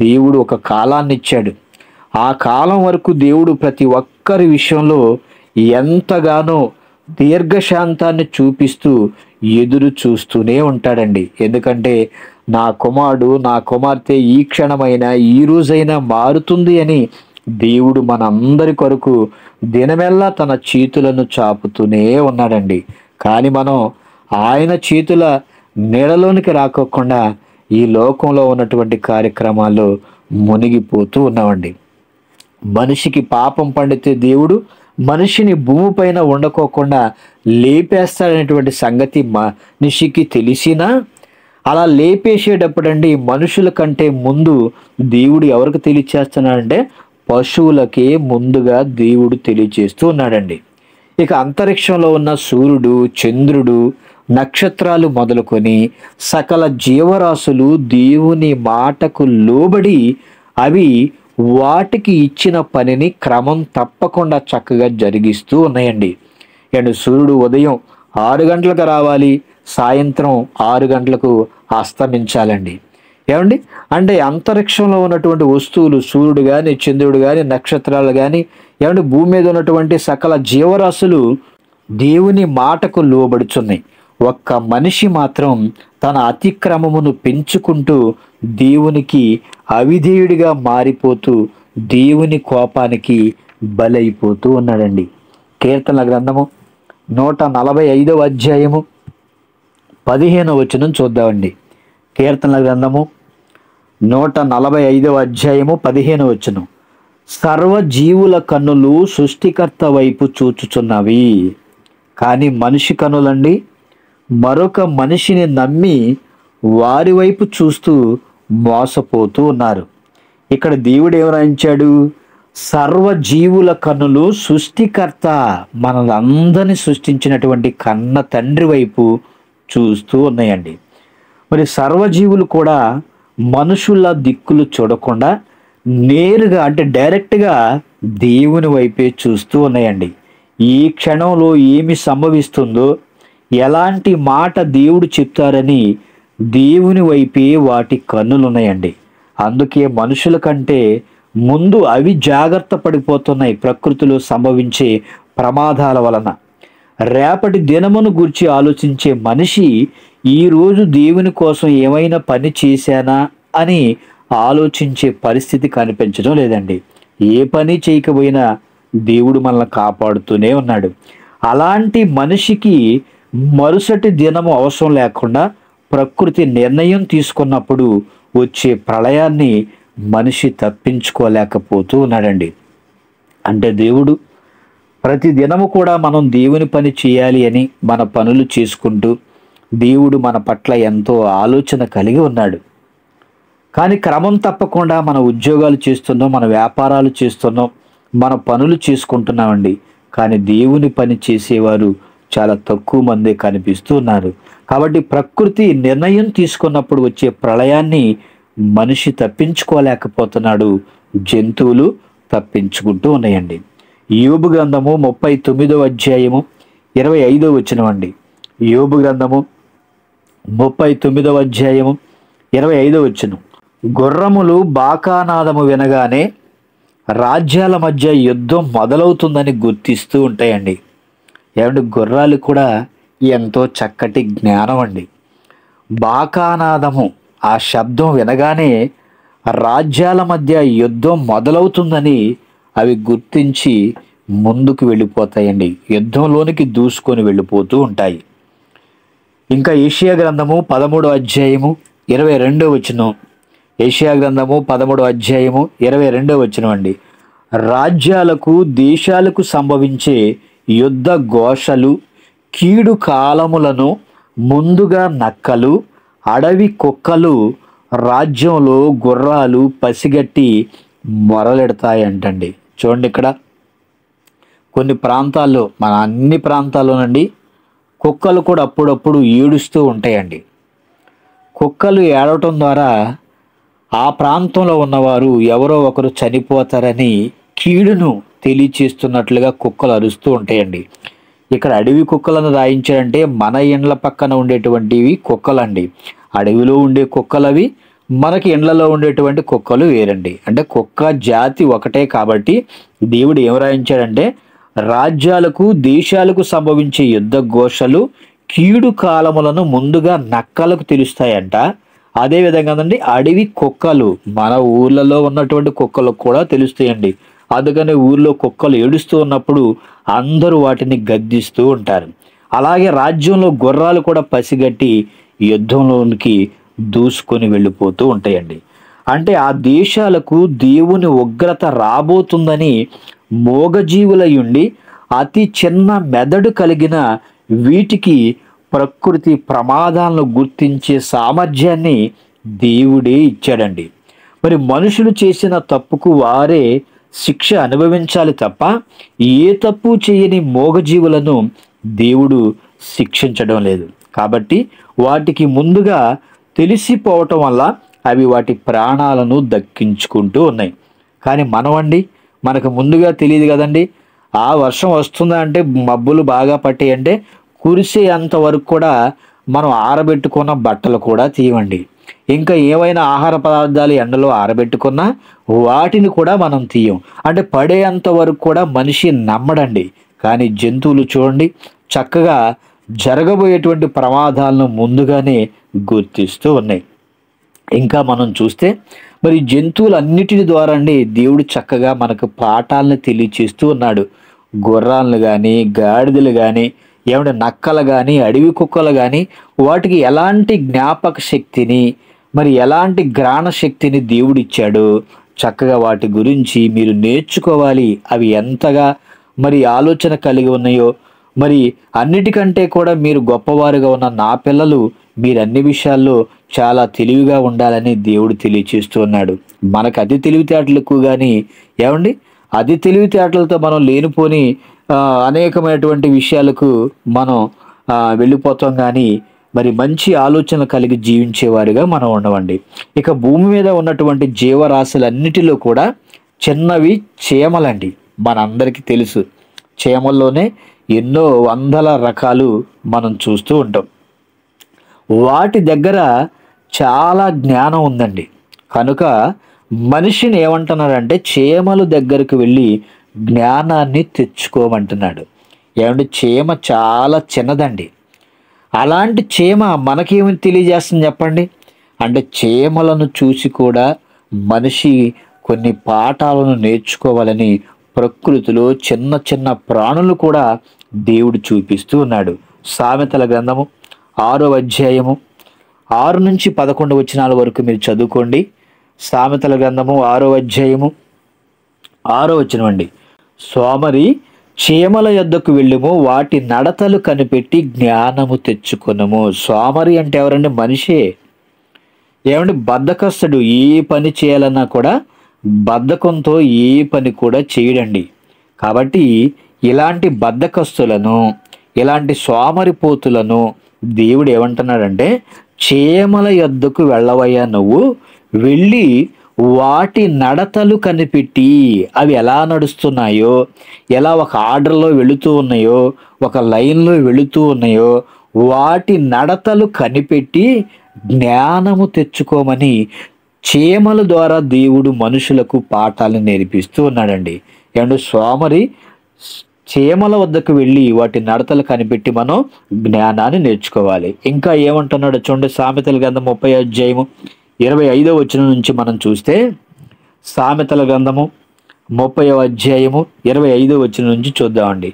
దేవుడు ఒక కాలాన్ని ఇచ్చాడు. ఆ కాలం వరకు దేవుడు ప్రతి ఒక్కరి విషయంలో ఎంతగానో దీర్ఘశాంతాన్ని చూపిస్తూ ఎదురు చూస్తూనే ఉంటాడండి. ఎందుకంటే నా కుమారుడు, నా కుమార్తె ఈ క్షణమైనా ఈ రోజైనా మారుతుంది అని దేవుడు మనందరి కొరకు దినమెల్లా తన చేతులను చాపుతూనే ఉన్నాడండి. కానీ మనం ఆయన చేతుల నీడలోనికి రాకోకుండా ఈ లోకంలో ఉన్నటువంటి కార్యక్రమాల్లో మునిగిపోతూ ఉన్నామండి. మనిషికి పాపం పండితే దేవుడు మనిషిని భూమిపైన ఉండకోకుండా లేపేస్తాడనేటువంటి సంగతి మనిషికి తెలిసినా అలా లేపేసేటప్పుడండి మనుషుల కంటే ముందు దేవుడు ఎవరికి తెలియచేస్తున్నాడంటే పశువులకే ముందుగా దేవుడు తెలియచేస్తూ ఉన్నాడండి. ఇక అంతరిక్షంలో ఉన్న సూర్యుడు, చంద్రుడు, నక్షత్రాలు మొదలుకొని సకల జీవరాశులు దేవుని మాటకు లోబడి అవి వాటికి ఇచ్చిన పనిని క్రమం తప్పకుండా చక్కగా జరిగిస్తూ ఉన్నాయండి. అండ్ సూర్యుడు ఉదయం 6 గంటలకు రావాలి, సాయంత్రం 6 గంటలకు అస్తమించాలండి. ఏమండి, అంటే అంతరిక్షంలో ఉన్నటువంటి వస్తువులు సూర్యుడు కానీ, చంద్రుడు కానీ, నక్షత్రాలు కానీ, ఏమంటే భూమి మీద ఉన్నటువంటి సకల జీవరాశులు దేవుని మాటకు లోబడుచున్నాయి. ఒక్క మనిషి మాత్రం తన అతిక్రమమును పెంచుకుంటూ దేవునికి అవిధేయుడిగా మారిపోతూ దేవుని కోపానికి బలైపోతూ ఉన్నాడండి. కీర్తనల గ్రంథము 145వ అధ్యాయము 15వ వచనం చూద్దామండి. కీర్తనల గ్రంథము 145వ అధ్యాయము 15వ వచనం. సర్వజీవుల కన్నులు సృష్టికర్త వైపు చూచుచున్నవి, కానీ మనిషి కన్నులండి మరొక మనిషిని నమ్మి వారి వైపు చూస్తూ మోసపోతూ ఉన్నారు. ఇక్కడ దేవుడు ఏం రాయించాడు? సర్వజీవుల కన్నులు సృష్టికర్త మనందరినీ సృష్టించినటువంటి కన్న తండ్రి వైపు చూస్తూ ఉన్నాయండి. మరి సర్వజీవులు కూడా మనుషుల దిక్కులు చూడకుండా నేరుగా అంటే డైరెక్ట్గా దేవుని వైపే చూస్తూ ఉన్నాయండి. ఈ క్షణంలో ఏమి సంభవిస్తుందో, ఎలాంటి మాట దేవుడు చెప్తారని దేవుని వైపే వాటి కన్నులు ఉన్నాయండి. అందుకే మనుషుల కంటే ముందు అవి జాగ్రత్త పడిపోతున్నాయి ప్రకృతిలో సంభవించే ప్రమాదాల వలన. రేపటి దినమును గూర్చి ఆలోచించే మనిషి ఈరోజు దేవుని కోసం ఏమైనా పని చేశానా అని ఆలోచించే పరిస్థితి కనిపించడం లేదండి. ఏ పని చేయకపోయినా దేవుడు మనల్ని కాపాడుతూనే ఉన్నాడు. అలాంటి మనిషికి మరుసటి దినము అవసరం లేకుండా ప్రకృతి నిర్ణయం తీసుకున్నప్పుడు వచ్చే ప్రళయాన్ని మనిషి తప్పించుకోలేకపోతూ ఉన్నాడండి. అంటే దేవుడు ప్రతి దినము కూడా మనం దేవుని పని చేయాలి అని మన పనులు చేసుకుంటూ దేవుడు మన పట్ల ఎంతో ఆలోచన కలిగి ఉన్నాడు. కానీ క్రమం తప్పకుండా మన ఉద్యోగాలు చేస్తున్నాం, మన వ్యాపారాలు చేస్తున్నాం, మన పనులు చేసుకుంటున్నామండి. కానీ దేవుని పని చేసేవారు చాలా తక్కువ మందే కనిపిస్తూ ఉన్నారు. కాబట్టి ప్రకృతి నిర్ణయం తీసుకున్నప్పుడు వచ్చే ప్రళయాన్ని మనిషి తప్పించుకోలేకపోతున్నాడు, జంతువులు తప్పించుకుంటూ ఉన్నాయండి. యోబు గ్రంథము 39వ అధ్యాయము 25వ వచనం అండి. యోబు గ్రంథము 39వ అధ్యాయము 25వ వచనం. గుర్రములు బాకానాదము వినగానే రాజ్యాల మధ్య యుద్ధం మొదలవుతుందని గుర్తిస్తూ ఉంటాయండి. ఏమంటే గుర్రాలు కూడా ఎంతో చక్కటి జ్ఞానం అండి. బాకానాదము ఆ శబ్దం వినగానే రాజ్యాల మధ్య యుద్ధం మొదలవుతుందని అవి గుర్తించి ముందుకు వెళ్ళిపోతాయండి. యుద్ధంలోనికి దూసుకొని వెళ్ళిపోతూ ఉంటాయి. ఇంకా యెషయా గ్రంథము 13వ అధ్యాయము 22వ వచనం. యెషయా గ్రంథము 13వ అధ్యాయము 22వ వచనం అండి. రాజ్యాలకు దేశాలకు సంభవించే యుద్ధ ఘోషలు, కీడు కాలములను ముందుగా నక్కలు, అడవి కుక్కలు రాజ్యంలో గుర్రాలు పసిగట్టి మొరలెడతాయంటండి. చూడండి, ఇక్కడ కొన్ని ప్రాంతాల్లో, మన అన్ని ప్రాంతాల్లోనండి కుక్కలు కూడా అప్పుడప్పుడు ఏడుస్తూ ఉంటాయండి. కుక్కలు ఏడవటం ద్వారా ఆ ప్రాంతంలో ఉన్నవారు ఎవరో ఒకరు చనిపోతారని కీడును తెలియచేస్తున్నట్లుగా కుక్కలు అరుస్తూ ఉంటాయండి. ఇక్కడ అడవి కుక్కలను రాయించారంటే మన ఇండ్ల పక్కన ఉండేటువంటివి కుక్కలండి. అడవిలో ఉండే కుక్కలవి, మనకి ఇండ్లలో ఉండేటువంటి కుక్కలు వేరండి. అంటే కుక్క జాతి ఒకటే కాబట్టి దేవుడు ఏం రాయించాడంటే రాజ్యాలకు దేశాలకు సంభవించే యుద్ధ ఘోషలు, కీడు కాలములను ముందుగా నక్కలకు తెలుస్తాయంట. అదేవిధంగా అండి అడవి కుక్కలు, మన ఊర్లలో ఉన్నటువంటి కుక్కలకు కూడా తెలుస్తాయండి. అందుకని ఊర్లో కుక్కలు ఏడుస్తూ ఉన్నప్పుడు అందరూ వాటిని గద్దిస్తూ ఉంటారు. అలాగే రాజ్యంలో గుర్రాలు కూడా పసిగట్టి యుద్ధంలోనికి దూసుకొని వెళ్ళిపోతూ ఉంటాయండి. అంటే ఆ దేశాలకు దేవుని ఉగ్రత రాబోతుందని మోగజీవులయుండి అతి చిన్న మెదడు కలిగిన వీటికి ప్రకృతి ప్రమాదాలను గుర్తించే సామర్థ్యాన్ని దేవుడే ఇచ్చాడండి. మరి మనుషులు చేసిన తప్పుకు వారే శిక్ష అనుభవించాలి తప్ప ఏ తప్పు చేయని మోగజీవులను దేవుడు శిక్షించడం లేదు. కాబట్టి వాటికి ముందుగా తెలిసిపోవటం వల్ల అవి వాటి ప్రాణాలను దక్కించుకుంటూ ఉన్నాయి. కానీ మనమండి, మనకు ముందుగా తెలియదు కదండి. ఆ వర్షం వస్తుందా అంటే మబ్బులు బాగా పట్టాయి అంటే కురిసే అంతవరకు కూడా మనం ఆరబెట్టుకున్న బట్టలు కూడా తీయండి. ఇంకా ఏవైనా ఆహార పదార్థాలు ఎండలో ఆరబెట్టుకున్నా వాటిని కూడా మనం తీయం. అంటే పడేంత వరకు కూడా మనిషి నమ్మడండి. కానీ జంతువులు చూడండి, చక్కగా జరగబోయేటువంటి ప్రమాదాలను ముందుగానే గుర్తిస్తూ ఉన్నాయి. ఇంకా మనం చూస్తే మరి జంతువులన్నిటి ద్వారా అండి దేవుడు చక్కగా మనకు పాఠాలను తెలియచేస్తూ ఉన్నాడు. గుర్రాలను కానీ, గాడిదలు కానీ, ఏమంటే నక్కలు కానీ, అడవి కుక్కలు కానీ వాటికి ఎలాంటి జ్ఞాపక శక్తిని, మరి ఎలాంటి గ్రహణ శక్తిని దేవుడు ఇచ్చాడు. చక్కగా వాటి గురించి మీరు నేర్చుకోవాలి. అవి ఎంతగా మరి ఆలోచన కలిగి ఉన్నాయో, మరి అన్నిటికంటే కూడా మీరు గొప్పవారుగా ఉన్న నా పిల్లలు మీరు అన్ని విషయాల్లో చాలా తెలివిగా ఉండాలని దేవుడు తెలియచేస్తూ ఉన్నాడు. మనకు అతి తెలివితేటలు ఎక్కువ కానీ ఏమండి అతి తెలివితేటలతో మనం లేనిపోని అనేకమైనటువంటి విషయాలకు మనం వెళ్ళిపోతాం. కానీ మరి మంచి ఆలోచనలు కలిగి జీవించేవారిగా మనం ఉండవండి. ఇక భూమి మీద ఉన్నటువంటి జీవరాశులన్నిటిలో కూడా చిన్నవి చీమలండి. మనందరికీ తెలుసు, చీమల్లోనే ఎన్నో వందల రకాలు మనం చూస్తూ ఉంటాం. వాటి దగ్గర చాలా జ్ఞానం ఉందండి. కనుక మనిషిని ఏమంటున్నాడంటే చీమల దగ్గరికి వెళ్ళి జ్ఞానాన్ని తెచ్చుకోమంటున్నాడు. ఏమంటే చీమ చాలా చిన్నదండి. అలాంటి చీమ మనకేమని తెలియజేస్తుంది చెప్పండి? అంటే చీమలను చూసి కూడా మనిషి కొన్ని పాఠాలను నేర్చుకోవాలని ప్రకృతిలో చిన్న చిన్న ప్రాణులు కూడా దేవుడు చూపిస్తూ ఉన్నాడు. సామెతల గ్రంథము 6వ అధ్యాయము 6 నుంచి 11 వచనాల వరకు మీరు చదువుకోండి. సామెతల గ్రంథము 6వ అధ్యాయము 6వ వచనం అండి. సోమరి చీమల యొద్దకు వెళ్ళుము, వాటి నడతలు కనిపెట్టి జ్ఞానము తెచ్చుకొనుము. సోమరి అంటే ఎవరండి? మనిషే. ఏమంటే బద్ధకస్తుడు. ఏ పని చేయాలన్నా కూడా బద్ధకంతో ఏ పని కూడా చేయడండి. కాబట్టి ఇలాంటి బద్ధకస్తులను, ఇలాంటి సోమరిపోతులను దేవుడు ఏమంటున్నాడంటే చీమల యొద్దకు వెళ్ళవయ్యా, నువ్వు వెళ్ళి వాటి నడతలు కనిపెట్టి, అవి ఎలా నడుస్తున్నాయో, ఎలా ఒక ఆర్డర్లో వెళుతూ ఉన్నాయో, ఒక లైన్లో వెళుతూ ఉన్నాయో, వాటి నడతలు కనిపెట్టి జ్ఞానము తెచ్చుకోమని చీమల ద్వారా దేవుడు మనుషులకు పాఠాలు నేర్పిస్తూ ఉన్నాడండి. ఏమంటే సోమరి చీమల వద్దకు వెళ్ళి వాటి నడతలు కనిపెట్టి మనం జ్ఞానాన్ని నేర్చుకోవాలి. ఇంకా ఏమంటున్నాడు చూడండి. సామెతల గ్రంథం 30వ అధ్యాయము 25వ వచనం నుంచి మనం చూస్తే, సామెతల గ్రంథము 30వ అధ్యాయము 25వ వచనం నుంచి చూద్దామండి.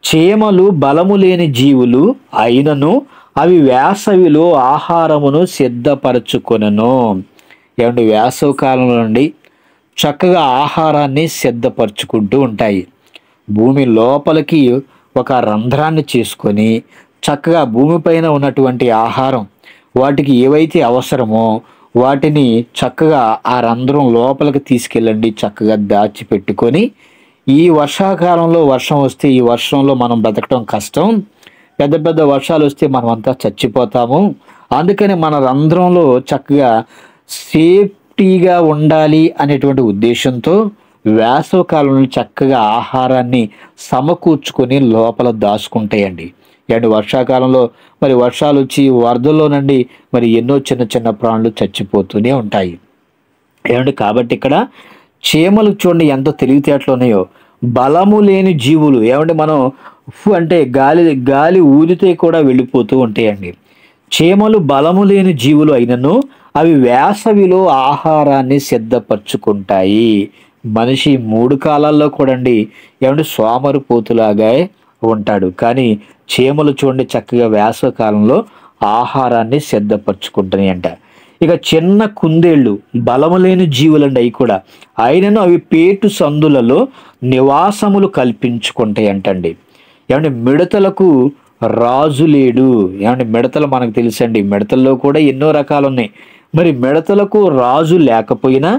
చీమలు బలము లేని జీవులు అయినను అవి వేసవిలో ఆహారమును సిద్ధపరచుకొనెను. ఏమంటే వేసవి కాలంలో నుండి చక్కగా ఆహారాన్ని సిద్ధపరచుకుంటూ ఉంటాయి. భూమి లోపలికి ఒక రంధ్రాన్ని చేసుకొని చక్కగా భూమిపైన ఉన్నటువంటి ఆహారం, వాటికి ఏవైతే అవసరమో వాటిని చక్కగా ఆ రంధ్రం లోపలికి తీసుకెళ్ళండి, చక్కగా దాచిపెట్టుకొని, ఈ వర్షాకాలంలో వర్షం వస్తే ఈ వర్షంలో మనం బ్రతకడం కష్టం, పెద్ద పెద్ద వర్షాలు వస్తే మనం అంతా చచ్చిపోతాము, అందుకని మన రంధ్రంలో చక్కగా సేఫ్టీగా ఉండాలి అనేటువంటి ఉద్దేశంతో వేసవి కాలంలో చక్కగా ఆహారాన్ని సమకూర్చుకొని లోపల దాచుకుంటాయండి. అండ్ వర్షాకాలంలో మరి వర్షాలు వచ్చి వరదల్లో నుండి మరి ఎన్నో చిన్న చిన్న ప్రాణులు చచ్చిపోతూనే ఉంటాయి. ఏమంటే కాబట్టి ఇక్కడ చీమలు చూడండి ఎంత తెలివితేటలు ఉన్నాయో. బలము లేని జీవులు, ఏమంటే మనం అంటే గాలి ఊదితే కూడా వెళ్ళిపోతూ ఉంటాయండి. చీమలు బలము లేని జీవులు అయినను అవి వేసవిలో ఆహారాన్ని సిద్ధపరచుకుంటాయి. మనిషి 3 కాలాల్లో కూడా అండి ఏమంటే సోమరిపోతులాగా ఉంటాడు. కానీ చీమలు చూడండి చక్కగా వేసవి కాలంలో ఆహారాన్ని సిద్ధపరచుకుంటున్నాయి అంట. ఇక చిన్న కుందేళ్ళు బలము లేని జీవులండి, అవి కూడా అయినను అవి పేటు సందులలో నివాసములు కల్పించుకుంటాయి అంటండి. ఏమంటే మిడతలకు రాజు లేడు. ఏమంటే మిడతలు మనకు తెలుసండి, మిడతల్లో కూడా ఎన్నో రకాలు ఉన్నాయి. మరి మిడతలకు రాజు లేకపోయినా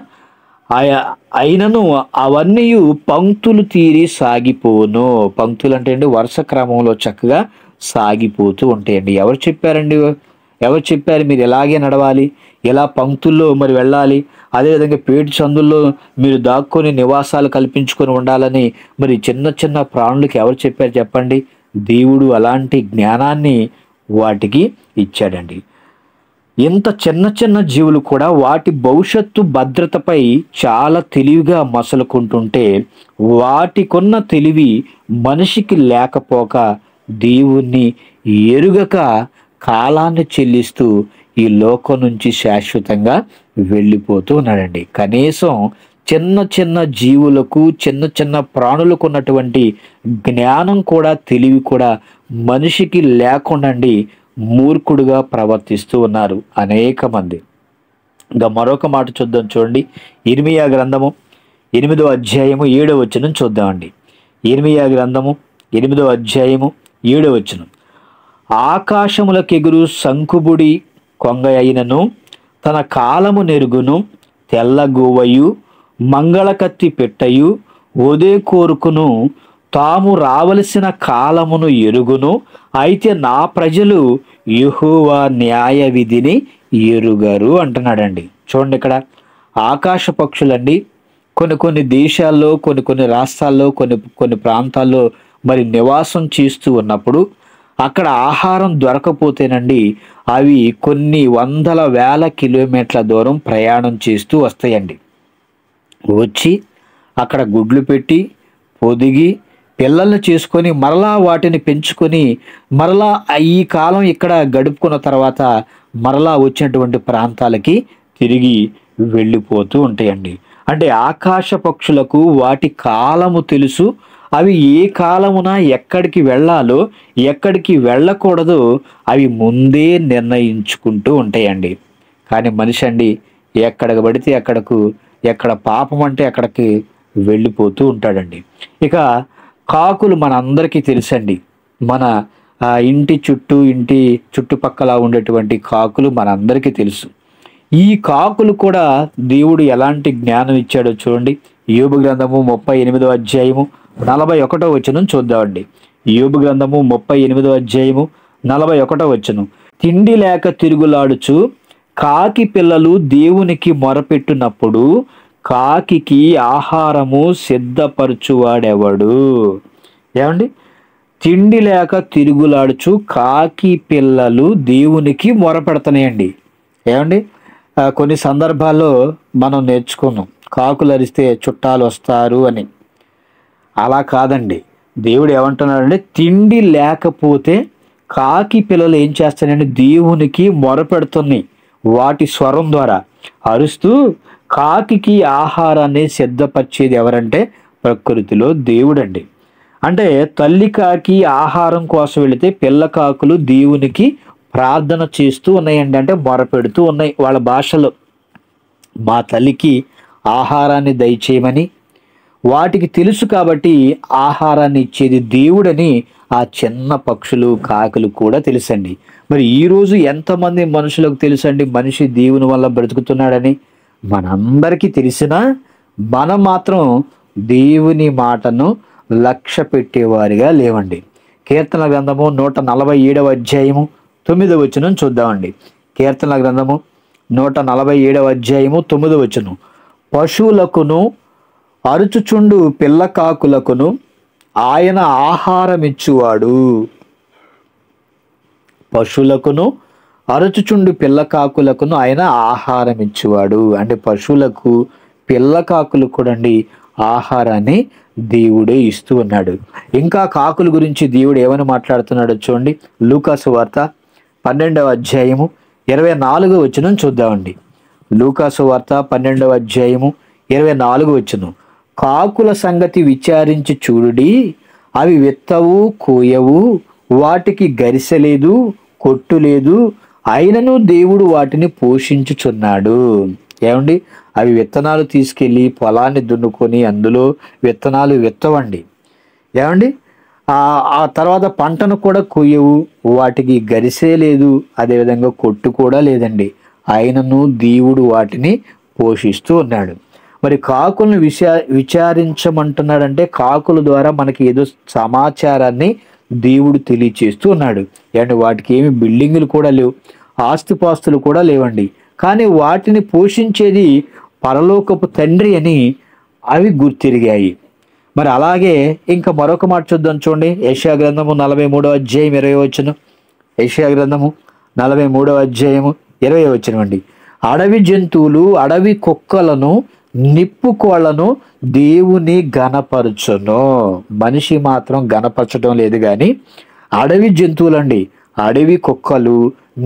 అయినను అవన్నీ పంక్తులు తీరి సాగిపోను. పంక్తులు అంటే అండి వరుస క్రమంలో చక్కగా సాగిపోతూ ఉంటాయండి. ఎవరు చెప్పారు మీరు ఎలాగే నడవాలి, ఎలా పంక్తుల్లో మరి వెళ్ళాలి, అదేవిధంగా పేటు సందుల్లో మీరు దాక్కొని నివాసాలు కల్పించుకొని ఉండాలని మరి చిన్న చిన్న ప్రాణులకి ఎవరు చెప్పారు చెప్పండి? దేవుడు అలాంటి జ్ఞానాన్ని వాటికి ఇచ్చాడండి. ఇంత చిన్న చిన్న జీవులు కూడా వాటి భవిష్యత్తు భద్రతపై చాలా తెలివిగా మసలుకుంటుంటే వాటికున్న తెలివి మనిషికి లేకపోక దేవుణ్ణి ఎరుగక కాలాన్ని చెల్లిస్తూ ఈ లోకం నుంచి శాశ్వతంగా వెళ్ళిపోతూ ఉన్నాడండి. కనీసం చిన్న చిన్న జీవులకు, చిన్న చిన్న ప్రాణులకు ఉన్నటువంటి జ్ఞానం కూడా, తెలివి కూడా మనిషికి లేకుండా మూర్ఖుడుగా ప్రవర్తిస్తూ ఉన్నారు అనేక మంది. ఇంకా మరొక మాట చూద్దాం చూడండి. ఇర్మియా గ్రంథము 8వ అధ్యాయము 7వ వచనం చూద్దామండి. ఇర్మియా గ్రంథము 8వ అధ్యాయము 7వ వచనం. ఆకాశములకెగురు సంకుబుడి కొంగ అయినను తన కాలము నెరుగును, తెల్లగోవయు మంగళకత్తి పెట్టయు ఒదే కోరుకును తాము రావలసిన కాలమును ఎరుగును. అయితే నా ప్రజలు యెహోవా న్యాయ విధిని ఎరుగరు అంటున్నాడండి. చూడండి, ఇక్కడ ఆకాశ పక్షులండి కొన్ని కొన్ని దేశాల్లో, కొన్ని కొన్ని రాష్ట్రాల్లో, కొన్ని కొన్ని ప్రాంతాల్లో మరి నివాసం చేస్తూ ఉన్నప్పుడు అక్కడ ఆహారం దొరకపోతేనండి అవి కొన్ని వందల వేల కిలోమీటర్ల దూరం ప్రయాణం చేస్తూ వస్తాయండి. వచ్చి అక్కడ గుడ్లు పెట్టి పొదిగి పిల్లల్ని చేసుకొని మరలా వాటిని పెంచుకొని మరలా ఈ కాలం ఇక్కడ గడుపుకున్న తర్వాత మరలా వచ్చినటువంటి ప్రాంతాలకి తిరిగి వెళ్ళిపోతూ ఉంటాయండి. అంటే ఆకాశ పక్షులకు వాటి కాలము తెలుసు. అవి ఏ కాలమున ఎక్కడికి వెళ్ళాలో ఎక్కడికి వెళ్ళకూడదో అవి ముందే నిర్ణయించుకుంటూ ఉంటాయండి. కానీ మనిషి అండి ఎక్కడికి పడితే అక్కడకు, ఎక్కడ పాపం అంటే అక్కడికి వెళ్ళిపోతూ ఉంటాడండి. ఇక కాకులు మన అందరికీ తెలుసండి. మన ఇంటి చుట్టుపక్కల ఉండేటువంటి కాకులు మనందరికీ తెలుసు. ఈ కాకులు కూడా దేవుడు ఎలాంటి జ్ఞానం ఇచ్చాడో చూడండి. యోబు గ్రంథము 38వ అధ్యాయము 41వ వచనం చూద్దామండి. యోబు గ్రంథము 38వ అధ్యాయము 41వ వచనం. తిండి లేక తిరుగులాడుచు కాకి పిల్లలు దేవునికి మొరపెట్టినప్పుడు కాకికి ఆహారము సిద్ధపరచువాడెవడు? ఏమండి, తిండి లేక తిరుగులాడుచు కాకి పిల్లలు దేవునికి మొరపెడుతున్నాయండి. ఏమండి, కొన్ని సందర్భాల్లో మనం నేర్చుకున్నాం కాకులు అరిస్తే చుట్టాలు వస్తారు అని. అలా కాదండి, దేవుడు ఏమంటున్నాడంటే తిండి లేకపోతే కాకి పిల్లలు ఏం చేస్తాయంటే దేవునికి మొరపెడుతున్నాయి. వాటి స్వరం ద్వారా అరుస్తూ కాకికి ఆహారాన్ని సిద్ధపరిచేది ఎవరంటే ప్రకృతిలో దేవుడండి. అంటే తల్లి కాకి ఆహారం కోసం వెళితే పిల్ల కాకులు దేవునికి ప్రార్థన చేస్తూ ఉన్నాయండి. అంటే మొరపెడుతూ ఉన్నాయి వాళ్ళ భాషలో. మా తల్లికి ఆహారాన్ని దయచేయమని వాటికి తెలుసు కాబట్టి ఆహారాన్ని ఇచ్చేది దేవుడని ఆ చిన్న పక్షులు కాకులు కూడా తెలుసండి. మరి ఈరోజు ఎంతమంది మనుషులకు తెలుసండి మనిషి దేవుని వల్ల బ్రతుకుతున్నాడని? మనందరికీ తెలిసినా మనం మాత్రం దేవుని మాటను లక్ష్య పెట్టేవారిగా లేవండి. కీర్తన గ్రంథము 147వ అధ్యాయము 9వ వచనం చూద్దామండి. కీర్తన గ్రంథము 147వ అధ్యాయము 9వ వచనం. పశువులకును అరుచుచుండు పిల్ల కాకులకును ఆయన ఆహారం ఇచ్చువాడు. పశువులకును అరుచుచుండు పిల్ల కాకులకును ఆయన ఆహారం ఇచ్చువాడు. అంటే పశువులకు పిల్ల కాకులు కూడా అండి ఆహారాన్ని దేవుడే ఇస్తూ ఉన్నాడు. ఇంకా కాకుల గురించి దేవుడు ఏమని మాట్లాడుతున్నాడో చూడండి. లూకాసు వార్త 12వ అధ్యాయము 24వ వచనం చూద్దామండి. లూకాసు వార్త 12వ అధ్యాయము 24వ వచనం. కాకుల సంగతి విచారించి చూడుడి, అవి విత్తవు కోయవు, వాటికి గరిసె లేదు, కొట్టు లేదు, అయినను దేవుడు వాటిని పోషించుచున్నాడు. ఏమండి, అవి విత్తనాలు తీసుకెళ్ళి పొలాన్ని దున్నుకొని అందులో విత్తనాలు విత్తవండి. ఏమండి, ఆ తర్వాత పంటను కూడా కొయ్యవు, వాటికి గరిసే లేదు, అదేవిధంగా కొట్టు కూడా లేదండి. అయినను దేవుడు వాటిని పోషిస్తూ ఉన్నాడు. మరి కాకులను విచారించమంటున్నాడంటే కాకుల ద్వారా మనకి ఏదో సమాచారాన్ని దేవుడు తెలియచేస్తూ ఉన్నాడు. అండ్ వాటికి ఏమి బిల్డింగులు కూడా లేవు, ఆస్తిపాస్తులు కూడా లేవండి. కానీ వాటిని పోషించేది పరలోకపు తండ్రి అని అవి గుర్తిరిగాయి. మరి అలాగే ఇంకా మరొక మాట చూద్దాం చూడండి. యెషయా గ్రంథము 43వ అధ్యాయం 20వ వచనం. యెషయా గ్రంథము 43వ అధ్యాయము 20వ వచనం అండి. అడవి జంతువులు అడవి కుక్కలను నిప్పు కోళ్లను దేవుని గణపరచును. మనిషి మాత్రం గణపరచడం లేదు కానీ అడవి జంతువులండి, అడవి కుక్కలు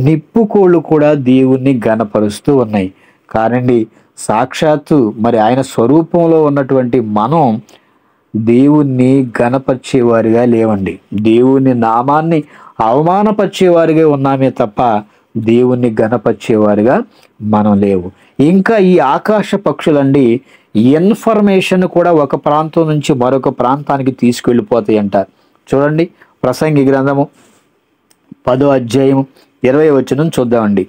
నిప్పు కోళ్ళు కూడా దేవుణ్ణి గణపరుస్తూ ఉన్నాయి. కానండి సాక్షాత్తు మరి ఆయన స్వరూపంలో ఉన్నటువంటి మనం దేవుణ్ణి గణపరిచేవారిగా లేవండి. దేవుని నామాన్ని అవమానపరిచేవారిగా ఉన్నామే తప్ప దేవుణ్ణి గణపరిచేవారిగా మనం లేవు. ఇంకా ఈ ఆకాశ పక్షులండి ఇన్ఫర్మేషన్ కూడా ఒక ప్రాంతం నుంచి మరొక ప్రాంతానికి తీసుకెళ్ళిపోతాయి అంటారు. చూడండి, ప్రసంగి గ్రంథము 10వ అధ్యాయము 20వ వచనం చూద్దామండి.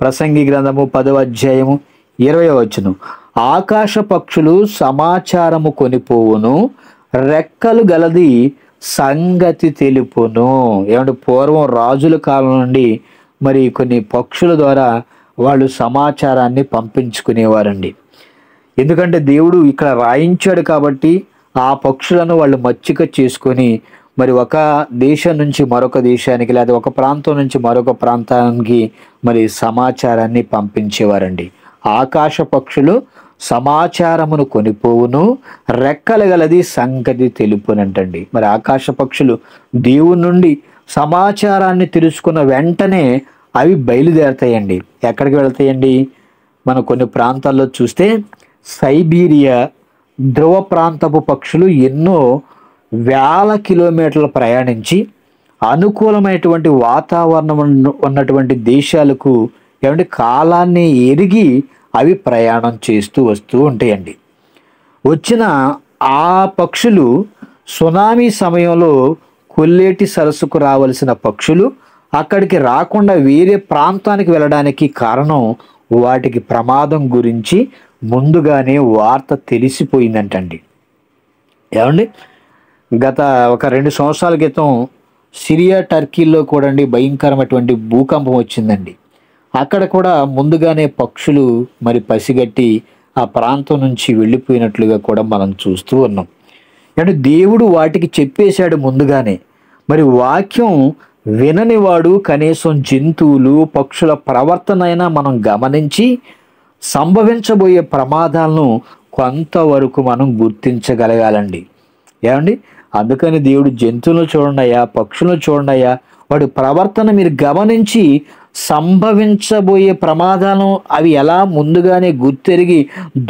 ప్రసంగి గ్రంథము 10వ అధ్యాయము 20వ వచనం. ఆకాశ పక్షులు సమాచారము కొనిపోవును, రెక్కలు గలది సంగతి తెలుపును. ఏమంటే పూర్వం రాజుల కాలం నుండి మరి కొన్ని పక్షుల ద్వారా వాళ్ళు సమాచారాన్ని పంపించుకునేవారండి. ఎందుకంటే దేవుడు ఇక్కడ రాయించాడు కాబట్టి ఆ పక్షులను వాళ్ళు మచ్చిక చేసుకొని మరి ఒక దేశం నుంచి మరొక దేశానికి లేదా ఒక ప్రాంతం నుంచి మరొక ప్రాంతానికి మరి సమాచారాన్ని పంపించేవారండి. ఆకాశ పక్షులు సమాచారమును కొనిపోవును, రెక్కల గలది సంగతి తెలుపునంటండి. మరి ఆకాశ పక్షులు దేవుని నుండి సమాచారాన్ని తెలుసుకున్న వెంటనే అవి బయలుదేరతాయండి. ఎక్కడికి వెళ్తాయండి? మనం కొన్ని ప్రాంతాల్లో చూస్తే సైబీరియా ధ్రువ ప్రాంతపు పక్షులు ఎన్నో వేల కిలోమీటర్లు ప్రయాణించి అనుకూలమైనటువంటి వాతావరణం ఉన్నటువంటి దేశాలకు ఏమంటే కాలాన్ని ఎరిగి అవి ప్రయాణం చేస్తూ వస్తూ ఉంటాయండి. వచ్చిన ఆ పక్షులు సునామీ సమయంలో కొల్లేటి సరస్సుకు రావలసిన పక్షులు అక్కడికి రాకుండా వేరే ప్రాంతానికి వెళ్ళడానికి కారణం వాటికి ప్రమాదం గురించి ముందుగానే వార్త తెలిసిపోయిందంటండి. ఏమండి, గత ఒక 2 సంవత్సరాల క్రితం సిరియా టర్కీలో కూడా భయంకరమైనటువంటి భూకంపం వచ్చిందండి. అక్కడ కూడా ముందుగానే పక్షులు మరి పసిగట్టి ఆ ప్రాంతం నుంచి వెళ్ళిపోయినట్లుగా కూడా మనం చూస్తూ ఉన్నాం. అంటే దేవుడు వాటికి చెప్పేశాడు ముందుగానే. మరి వాక్యం విననివాడు కనీసం జంతువులు పక్షుల ప్రవర్తన అయినా మనం గమనించి సంభవించబోయే ప్రమాదాలను కొంతవరకు మనం గుర్తించగలగాలండి. ఏమండి, అందుకని దేవుడు జంతువులను చూడండి అయ్యా, పక్షులను చూడండి అయ్యా, వాడి ప్రవర్తన మీరు గమనించి సంభవించబోయే ప్రమాదాలను అవి ఎలా ముందుగానే గుర్తెరిగి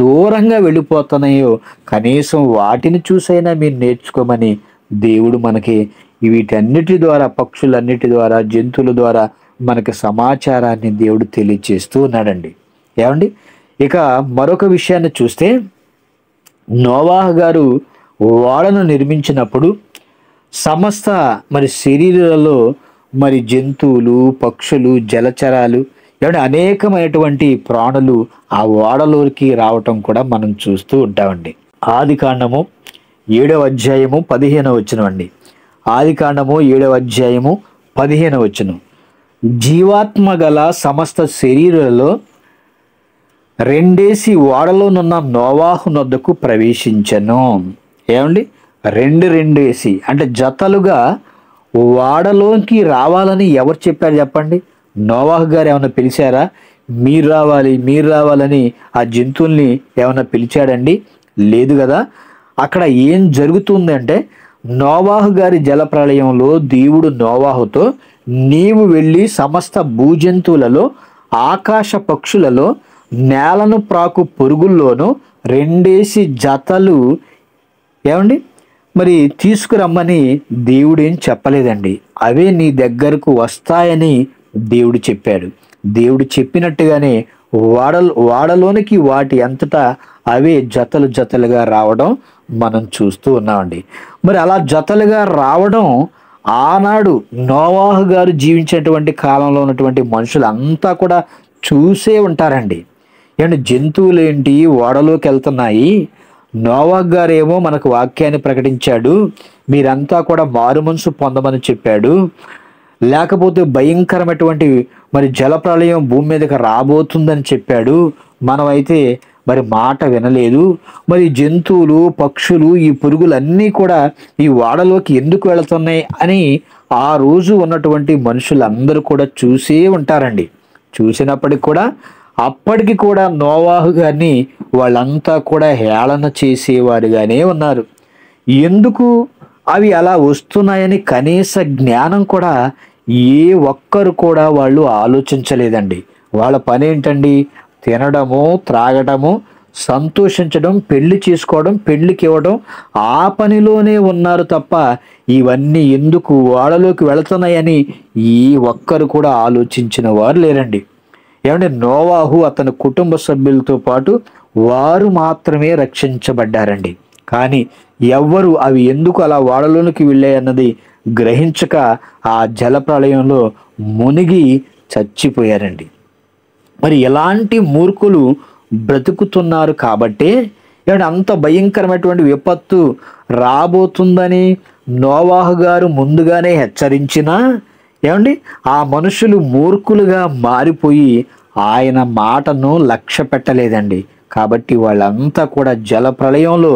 దూరంగా వెళ్ళిపోతున్నాయో కనీసం వాటిని చూసైనా మీరు నేర్చుకోమని దేవుడు మనకి వీటన్నిటి ద్వారా, పక్షులన్నిటి ద్వారా, జంతువుల ద్వారా మనకి సమాచారాన్ని దేవుడు తెలియచేస్తూ ఉన్నాడండి. ఏమండి, ఇక మరొక విషయాన్ని చూస్తే నోవాహు గారు ఓడను నిర్మించినప్పుడు సమస్త మరి శరీరాలలో మరి జంతువులు, పక్షులు, జలచరాలు ఏమంటే అనేకమైనటువంటి ప్రాణులు ఆ ఓడలోకి రావటం కూడా మనం చూస్తూ ఉంటామండి. ఆదికాండము 7వ అధ్యాయము 15వ వచనం అండి. ఆదికాండము 7వ అధ్యాయము 15వ వచనం. జీవాత్మ గల సమస్త శరీరాలలో రెండేసి ఓడలోనున్న నోవాహు నొద్దకు ప్రవేశించెను. ఏమండి, రెండేసి అంటే జతలుగా ఓడలోకి రావాలని ఎవరు చెప్పారు చెప్పండి? నోవాహు గారు ఏమైనా పిలిచారా? మీరు రావాలని ఆ జంతువుల్ని ఏమైనా పిలిచాడండి? లేదు కదా. అక్కడ ఏం జరుగుతుందంటే నోవాహు గారి జలప్రళయంలో దేవుడు నోవాహుతో నీవు వెళ్ళి సమస్త భూజంతువులలో, ఆకాశ పక్షులలో, నేలను ప్రాకు పురుగుల్లోనూ రెండేసి జతలు ఏమండి మరి తీసుకురమ్మని దేవుడేం చెప్పలేదండి. అవే నీ దగ్గరకు వస్తాయని దేవుడు చెప్పాడు. దేవుడు చెప్పినట్టుగానే వాడలోనికి వాటి అంతటా అవే జతలుగా రావడం మనం చూస్తూ ఉన్నామండి. మరి అలా జతలుగా రావడం ఆనాడు నోవాహు గారు జీవించేటువంటి కాలంలో ఉన్నటువంటి మనుషులంతా కూడా చూసే ఉంటారండి. ఏంటి, జంతువులు ఏంటి ఓడలోకి వెళ్తున్నాయి, నోవాహు గారేమో మనకు వాక్యాన్ని ప్రకటించాడు, మీరంతా కూడా మారు మనసు పొందమని చెప్పాడు, లేకపోతే భయంకరమైనటువంటి మరి జలప్రళయం భూమి మీదకి రాబోతుందని చెప్పాడు, మనమైతే మరి మాట వినలేదు, మరి జంతువులు, పక్షులు, ఈ పురుగులన్నీ కూడా ఈ ఓడలోకి ఎందుకు వెళుతున్నాయి అని ఆ రోజు ఉన్నటువంటి మనుషులందరూ కూడా చూసే ఉంటారండి. చూసినప్పటికి కూడా అప్పటికి కూడా నోవాహు గారిని వాళ్ళంతా కూడా హేళన చేసేవారుగానే ఉన్నారు. ఎందుకు అవి అలా వస్తున్నాయని కనీస జ్ఞానం కూడా ఏ ఒక్కరు కూడా వాళ్ళు ఆలోచించలేదండి. వాళ్ళ పని ఏంటండి? తినడము, త్రాగడము, సంతోషించడం, పెళ్లి చేసుకోవడం, పెళ్లికి ఇవ్వడం, ఆ పనిలోనే ఉన్నారు తప్ప ఇవన్నీ ఎందుకు ఓడలోకి వెళుతున్నాయని ఏ ఒక్కరు కూడా ఆలోచించిన వారు లేరండి. ఏమంటే నోవాహు అతని కుటుంబ సభ్యులతో పాటు వారు మాత్రమే రక్షించబడ్డారండి. కానీ ఎవ్వరు అవి ఎందుకు అలా ఓడలోనికి వెళ్ళాయన్నది గ్రహించక ఆ జలప్రళయంలో మునిగి చచ్చిపోయారండి. మరి ఎలాంటి మూర్ఖులు బ్రతుకుతున్నారు కాబట్టే ఏమంటే అంత భయంకరమైనటువంటి విపత్తు రాబోతుందని నోవాహు గారు ముందుగానే హెచ్చరించినా ఏమండి ఆ మనుషులు మూర్ఖులుగా మారిపోయి ఆయన మాటను లక్ష్య పెట్టలేదండి. కాబట్టి వాళ్ళంతా కూడా జల ప్రళయంలో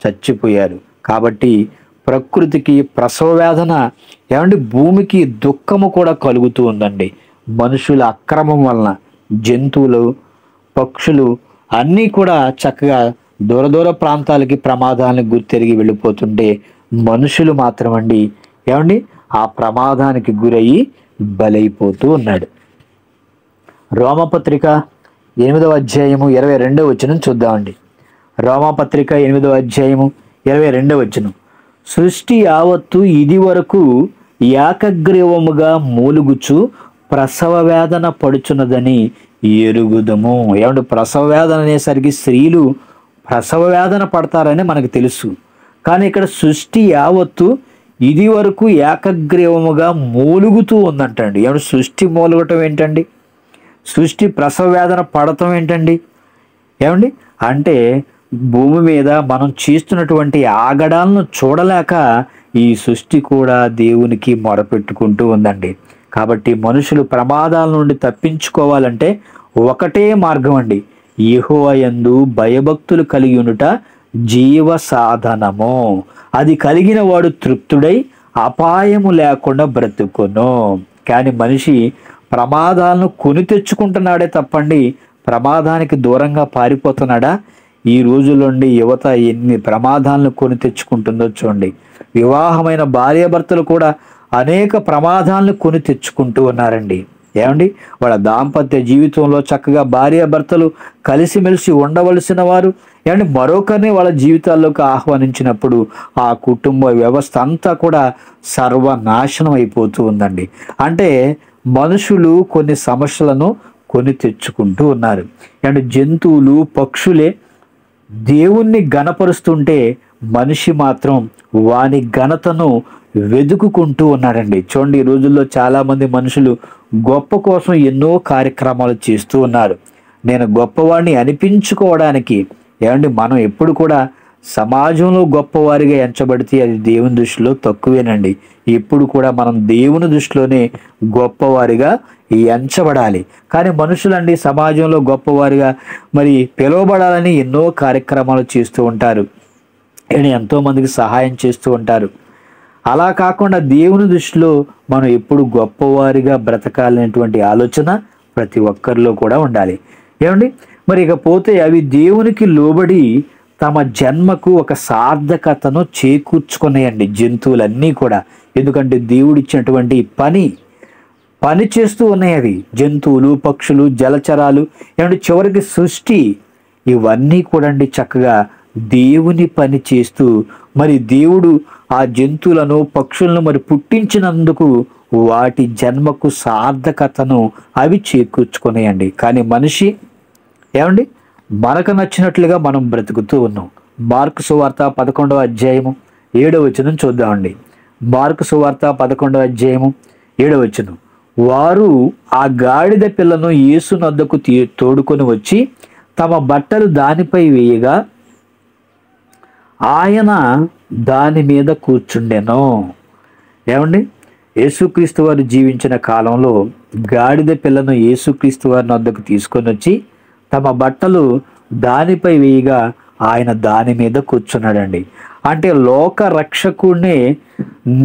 చచ్చిపోయారు. కాబట్టి ప్రకృతికి ప్రసవ వేదన, ఏమండి భూమికి దుఃఖము కూడా కలుగుతూ ఉందండి. మనుషుల అక్రమం వలన జంతువులు, పక్షులు అన్నీ కూడా చక్కగా దూర దూర ప్రాంతాలకి ప్రమాదాలను గుర్తెరిగి వెళ్ళిపోతుంటే మనుషులు మాత్రమండి ఏమండి ఆ ప్రమాదానికి గురయ్యి బలైపోతూ ఉన్నాడు. రోమపత్రిక 8వ అధ్యాయము 22వ వచనం చూద్దామండి. రోమపత్రిక 8వ అధ్యాయము 22వ వచనం, సృష్టి యావత్తు ఇది వరకు ఏకగ్రీవముగా మూలుగుచు ప్రసవ వేదన పడుచున్నదని ఎరుగుదము. ఏమంటే ప్రసవ వేదన అనేసరికి స్త్రీలు ప్రసవ వేదన పడతారని మనకు తెలుసు. కానీ ఇక్కడ సృష్టి యావత్తు ఇది వరకు ఏకగ్రీవముగా మూలుగుతూ ఉందంటండి. ఏమంటే సృష్టి మూలగటం ఏంటండి? సృష్టి ప్రసవ వేదన పడటం ఏంటండి? ఏమండి అంటే భూమి మీద మనం చేస్తున్నటువంటి ఆగడాలను చూడలేక ఈ సృష్టి కూడా దేవునికి మొరపెట్టుకుంటూ ఉందండి. కాబట్టి మనుషులు ప్రమాదాల నుండి తప్పించుకోవాలంటే ఒకటే మార్గం అండి, యెహోవా యందు భయభక్తులు కలిగి ఉండుట జీవ సాధనము. అది కలిగిన వాడు తృప్తుడై అపాయము లేకుండా బ్రతుకును. కానీ మనిషి ప్రమాదాలను కొని తెచ్చుకుంటున్నాడే తప్పండి ప్రమాదానికి దూరంగా పారిపోతున్నాడా? ఈ రోజుల్లోండి యువత ఎన్ని ప్రమాదాలను కొని తెచ్చుకుంటుందో చూడండి. వివాహమైన భార్యాభర్తలు కూడా అనేక ప్రమాదాలను కొని తెచ్చుకుంటూ ఉన్నారండి. ఏమండి వాళ్ళ దాంపత్య జీవితంలో చక్కగా భార్యాభర్తలు కలిసిమెలిసి ఉండవలసిన వారు ఏమండి మరొకరిని వాళ్ళ జీవితాల్లోకి ఆహ్వానించినప్పుడు ఆ కుటుంబ వ్యవస్థ అంతా కూడా సర్వనాశనం అయిపోతూ ఉందండి. అంటే మనుషులు కొన్ని సమస్యలను కొని తెచ్చుకుంటూ ఉన్నారు. అంటే జంతువులు, పక్షులే దేవుణ్ణి ఘనపరుస్తుంటే మనిషి మాత్రం వాని ఘనతను వెతుకుకుంటూ ఉన్నాడండి. చూడండి, ఈ రోజుల్లో చాలామంది మనుషులు గొప్ప కోసం ఎన్నో కార్యక్రమాలు చేస్తూ ఉన్నారు. నేను గొప్పవాడిని అనిపించుకోవడానికి ఏమండి మనం ఎప్పుడు కూడా సమాజంలో గొప్పవారిగా ఎంచబడితే అది దేవుని దృష్టిలో తక్కువేనండి. ఎప్పుడు కూడా మనం దేవుని దృష్టిలోనే గొప్పవారిగా ఎంచబడాలి. కానీ మనుషులండి సమాజంలో గొప్పవారిగా మరి పిలువబడాలని ఎన్నో కార్యక్రమాలు చేస్తూ ఉంటారు, ఎంతోమందికి సహాయం చేస్తూ ఉంటారు. అలా కాకుండా దేవుని దృష్టిలో మనం ఎప్పుడు గొప్పవారిగా బ్రతకాలనేటువంటి ఆలోచన ప్రతి ఒక్కరిలో కూడా ఉండాలి. ఏమండి మరి ఇకపోతే అవి దేవునికి లోబడి తమ జన్మకు ఒక సార్థకతను చేకూర్చుకున్నాయండి జంతువులన్నీ కూడా. ఎందుకంటే దేవుడిచ్చినటువంటి పని చేస్తూ ఉన్నాయి అవి, జంతువులు, పక్షులు, జలచరాలు, ఏమంటే చివరికి సృష్టి ఇవన్నీ కూడా అండి చక్కగా దేవుని పని చేస్తూ మరి దేవుడు ఆ జంతువులను, పక్షులను మరి పుట్టించినందుకు వాటి జన్మకు సార్థకతను అవి చేకూర్చుకున్నాయండి. కానీ మనిషి ఏమండి మనకు నచ్చినట్లుగా మనం బ్రతుకుతూ ఉన్నాం. మార్కు సువార్త 11వ అధ్యాయము 7వ వచనం చూద్దామండి. మార్కు సువార్త 11వ అధ్యాయము 7వ వచనం, వారు ఆ గాడిద పిల్లను యేసు నొద్దకు తోడుకొని వచ్చి తమ బట్టలు దానిపై వేయగా ఆయన దాని మీద కూర్చుండెను. ఏమండి యేసుక్రీస్తు వారు జీవించిన కాలంలో గాడిద పిల్లను యేసుక్రీస్తు వారి వద్దకు తీసుకొని వచ్చి తమ బట్టలు దానిపై వేయగా ఆయన దాని మీద కూర్చున్నాడండి. అంటే లోక రక్షకుడిని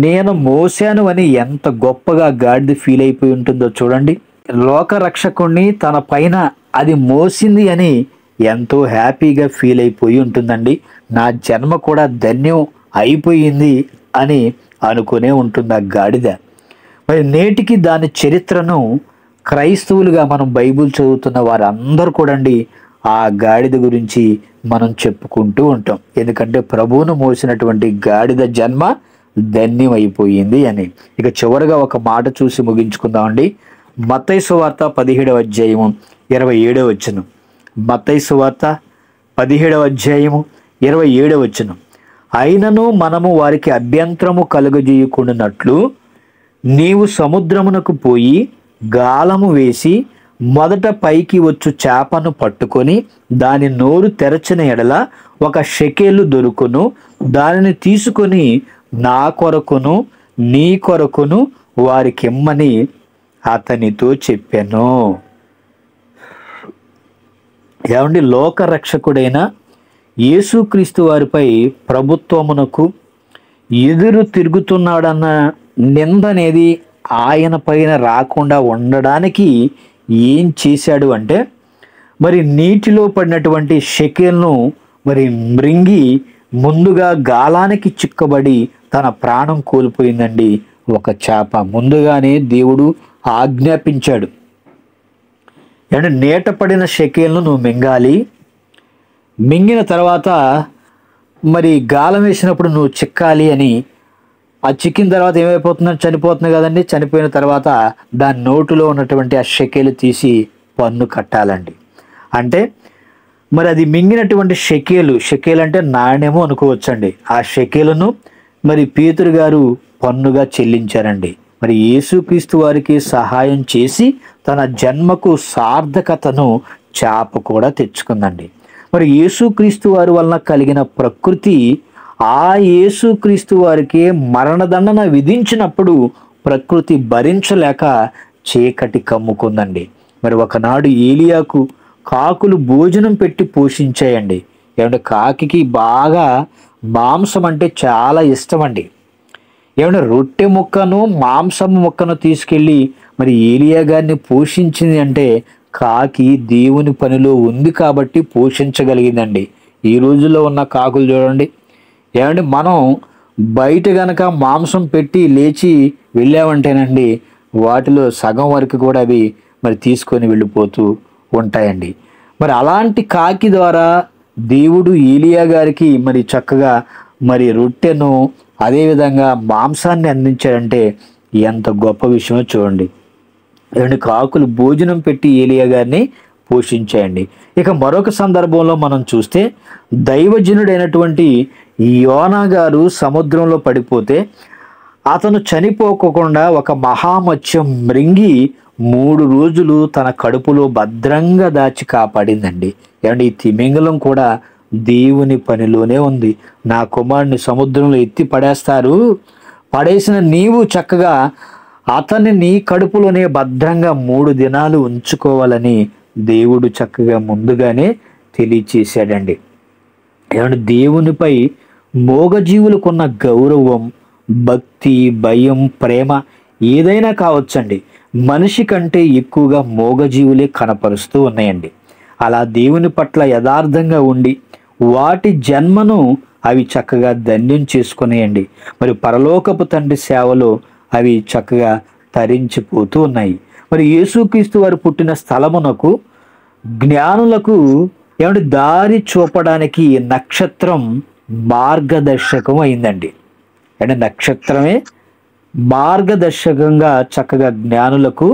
నేను మోసాను అని ఎంత గొప్పగా గాడిద ఫీల్ అయిపోయి ఉంటుందో చూడండి. లోక రక్షకుడిని తన పైన అది మోసింది అని ఎంతో హ్యాపీగా ఫీల్ అయిపోయి ఉంటుందండి. నా జన్మ కూడా ధన్యం అయిపోయింది అని అనుకునే ఉంటుంది ఆ గాడిద. మరి నేటికి దాని చరిత్రను క్రైస్తవులుగా మనం బైబిల్ చదువుతున్న వారందరూ కూడా అండి ఆ గాడిద గురించి మనం చెప్పుకుంటూ ఉంటాం. ఎందుకంటే ప్రభువును మోసినటువంటి గాడిద జన్మ ధన్యం అయిపోయింది అని. ఇక చివరిగా ఒక మాట చూసి ముగించుకుందామండి. మత్తయి సువార్త 17వ అధ్యాయము 27వ వచనం. మత్తయి సువార్త 17వ అధ్యాయము 27వ వచనం, అయినను మనము వారికి అభ్యంతరము కలుగజేయకుండానట్లు నీవు సముద్రమునకు పోయి గాలము వేసి మొదట పైకి వచ్చు చేపను పట్టుకొని దాని నోరు తెరచిన ఎడల 1 షెకెలు దొరుకును, దానిని తీసుకొని నా కొరకును నీ కొరకును వారికిమ్మని అతనితో చెప్పాను. ఏమండి, లోకరక్షకుడైన యేసుక్రీస్తు వారిపై ప్రభుత్వమునకు ఎదురు తిరుగుతున్నాడన్న నింద అనేది ఆయన పైన రాకుండా ఉండడానికి ఏం చేశాడు అంటే, మరి నీటిలో పడినటువంటి షెకెల్ను మరి మృంగి ముందుగా గాలానికి చిక్కబడి తన ప్రాణం కోల్పోయిందండి ఒక చేప. ముందుగానే దేవుడు ఆజ్ఞాపించాడు, అంటే నీట పడిన షెకెల్ను నువ్వు మింగాలి, మింగిన తర్వాత మరి గాలం వేసినప్పుడు నువ్వు చిక్కాలి అని. ఆ చిక్కిన తర్వాత ఏమైపోతుందని చనిపోతుంది కదండి. చనిపోయిన తర్వాత దాని నోటులో ఉన్నటువంటి ఆ షెకెలు తీసి పన్ను కట్టాలండి. అంటే మరి అది మింగినటువంటి షెకేలు అంటే నాణ్యము అనుకోవచ్చండి. ఆ షెకేలును మరి పేతురు గారు పన్నుగా చెల్లించారండి. మరి యేసుక్రీస్తు వారికి సహాయం చేసి తన జన్మకు సార్థకతను చేప కూడా తెచ్చుకుందండి. మరి యేసుక్రీస్తు వారి వలన కలిగిన ప్రకృతి ఆ యేసుక్రీస్తు వారికి మరణదండన విధించినప్పుడు ప్రకృతి భరించలేక చీకటి కమ్ముకుందండి. మరి ఒకనాడు ఏలియాకు కాకులు భోజనం పెట్టి పోషించాయండి. ఏమంటే కాకికి బాగా మాంసం అంటే చాలా ఇష్టం అండి. ఏమంటే రొట్టె ముక్కను మాంసం ముక్కను తీసుకెళ్ళి మరి ఏలియా గారిని పోషించింది అంటే కాకి దేవుని పనిలో ఉంది కాబట్టి పోషించగలిగిందండి. ఈ రోజుల్లో ఉన్న కాకులు చూడండి, ఏమంటే మనం బయట గనక మాంసం పెట్టి లేచి వెళ్ళామంటేనండి వాటిలో సగం వరకు కూడా అవి మరి తీసుకొని వెళ్ళిపోతూ ఉంటాయండి. మరి అలాంటి కాకి ద్వారా దేవుడు ఏలియా గారికి మరి చక్కగా మరి రొట్టెను అదేవిధంగా మాంసాన్ని అందించాడంటే ఎంత గొప్ప విషయమో చూడండి. ఏమంటే కాకులు భోజనం పెట్టి ఏలియా గారిని పోషించాయండి. ఇక మరొక సందర్భంలో మనం చూస్తే దైవజనుడైనటువంటి యోనా గారు సముద్రంలో పడిపోతే అతను చనిపోకుండా ఒక మహామత్స్యం మృంగి 3 రోజులు తన కడుపులో భద్రంగా దాచి కాపాడిందండి. ఏమంటే ఈ తిమింగలం కూడా దేవుని పనిలోనే ఉంది. నా కుమారుని సముద్రంలో ఎత్తి పడేస్తారు, పడేసిన నీవు చక్కగా అతన్ని నీ కడుపులోనే భద్రంగా 3 దినాలు ఉంచుకోవాలని దేవుడు చక్కగా ముందుగానే తెలియచేశాడండి. ఏమంటే దేవునిపై మోగజీవులకున్న గౌరవం, భక్తి, భయం, ప్రేమ ఏదైనా కావచ్చండి, మనిషి కంటే ఎక్కువగా మోగజీవులే కనపరుస్తూ ఉన్నాయండి. అలా దేవుని పట్ల యథార్థంగా ఉండి వాటి జన్మను అవి చక్కగా ధన్యం చేసుకునేయండి. మరి పరలోకపు తండ్రి సేవలో అవి చక్కగా తరించిపోతూ ఉన్నాయి. మరి యేసుక్రీస్తు వారు పుట్టిన స్థలమునకు జ్ఞానులకు ఏమంటే దారి చూపడానికి నక్షత్రం మార్గదర్శకం అయిందండి. అంటే నక్షత్రమే మార్గదర్శకంగా చక్కగా జ్ఞానులకు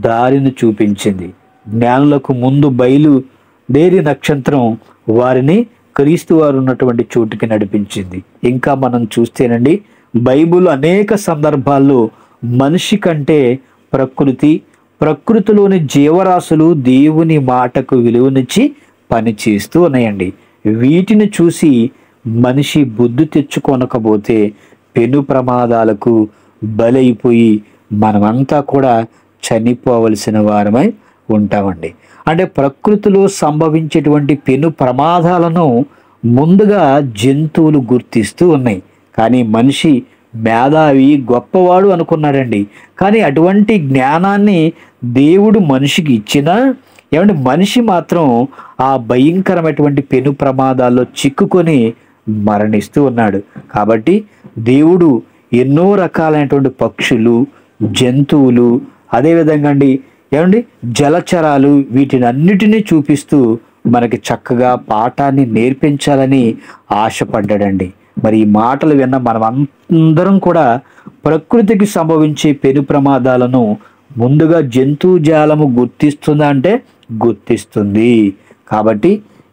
దారిని చూపించింది. జ్ఞానులకు ముందు బయలుదేరి నక్షత్రం వారిని క్రీస్తు వారు ఉన్నటువంటి చోటుకి నడిపించింది. ఇంకా మనం చూస్తేనండి బైబిల్ అనేక సందర్భాల్లో మనిషి కంటే ప్రకృతిలోని జీవరాశులు దేవుని మాటకు విలువనిచ్చి పనిచేస్తూ ఉన్నాయండి. వీటిని చూసి మనిషి బుద్ధి తెచ్చుకొనకపోతే పెను ప్రమాదాలకు బలైపోయి మనమంతా కూడా చనిపోవలసిన వారమై ఉంటామండి. అంటే ప్రకృతిలో సంభవించేటువంటి పెను ప్రమాదాలను ముందుగా జంతువులు గుర్తిస్తూ ఉన్నాయి. కానీ మనిషి మేధావి, గొప్పవాడు అనుకున్నాడండి. కానీ అటువంటి జ్ఞానాన్ని దేవుడు మనిషికి ఇచ్చినా ఏమంటే మనిషి మాత్రం ఆ భయంకరమైనటువంటి పెను ప్రమాదాల్లో చిక్కుకొని మరణిస్తూ ఉన్నాడు. కాబట్టి దేవుడు ఎన్నో రకాలైనటువంటి పక్షులు, జంతువులు, అదేవిధంగా అండి ఏమండి జలచరాలు, వీటిని అన్నిటినీ చూపిస్తూ మనకి చక్కగా పాఠాన్ని నేర్పించాలని ఆశపడ్డాడండి. మరి ఈ మాటలు విన్న మనం అందరం కూడా ప్రకృతికి సంభవించే పెను ప్రమాదాలను ముందుగా జంతుజాలము గుర్తిస్తుందా అంటే గుర్తిస్తుంది. కాబట్టి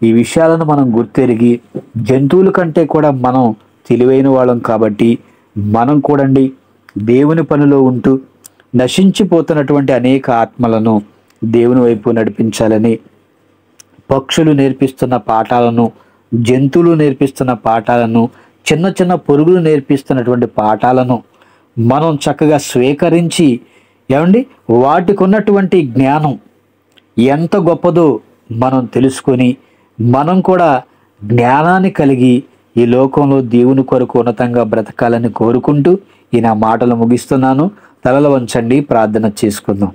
ఈ విషయాలను మనం గుర్తెరిగి జంతువుల కంటే కూడా మనం తెలివైన వాళ్ళం కాబట్టి మనం కూడండి దేవుని పనిలో ఉంటూ నశించిపోతున్నటువంటి అనేక ఆత్మలను దేవుని వైపు నడిపించాలని పక్షులు నేర్పిస్తున్న పాఠాలను, జంతువులు నేర్పిస్తున్న పాఠాలను, చిన్న చిన్న పురుగులు నేర్పిస్తున్నటువంటి పాఠాలను మనం చక్కగా స్వీకరించి ఏమండి వాటికి ఉన్నటువంటి జ్ఞానం ఎంత గొప్పదో మనం తెలుసుకొని మనం కూడా జ్ఞానాన్ని కలిగి ఈ లోకంలో దేవుని కొరకు ఉన్నతంగా బ్రతకాలని కోరుకుంటూ ఈ నా మాటలు ముగిస్తున్నాను. తలలు వంచండి, ప్రార్థన చేసుకుందాం.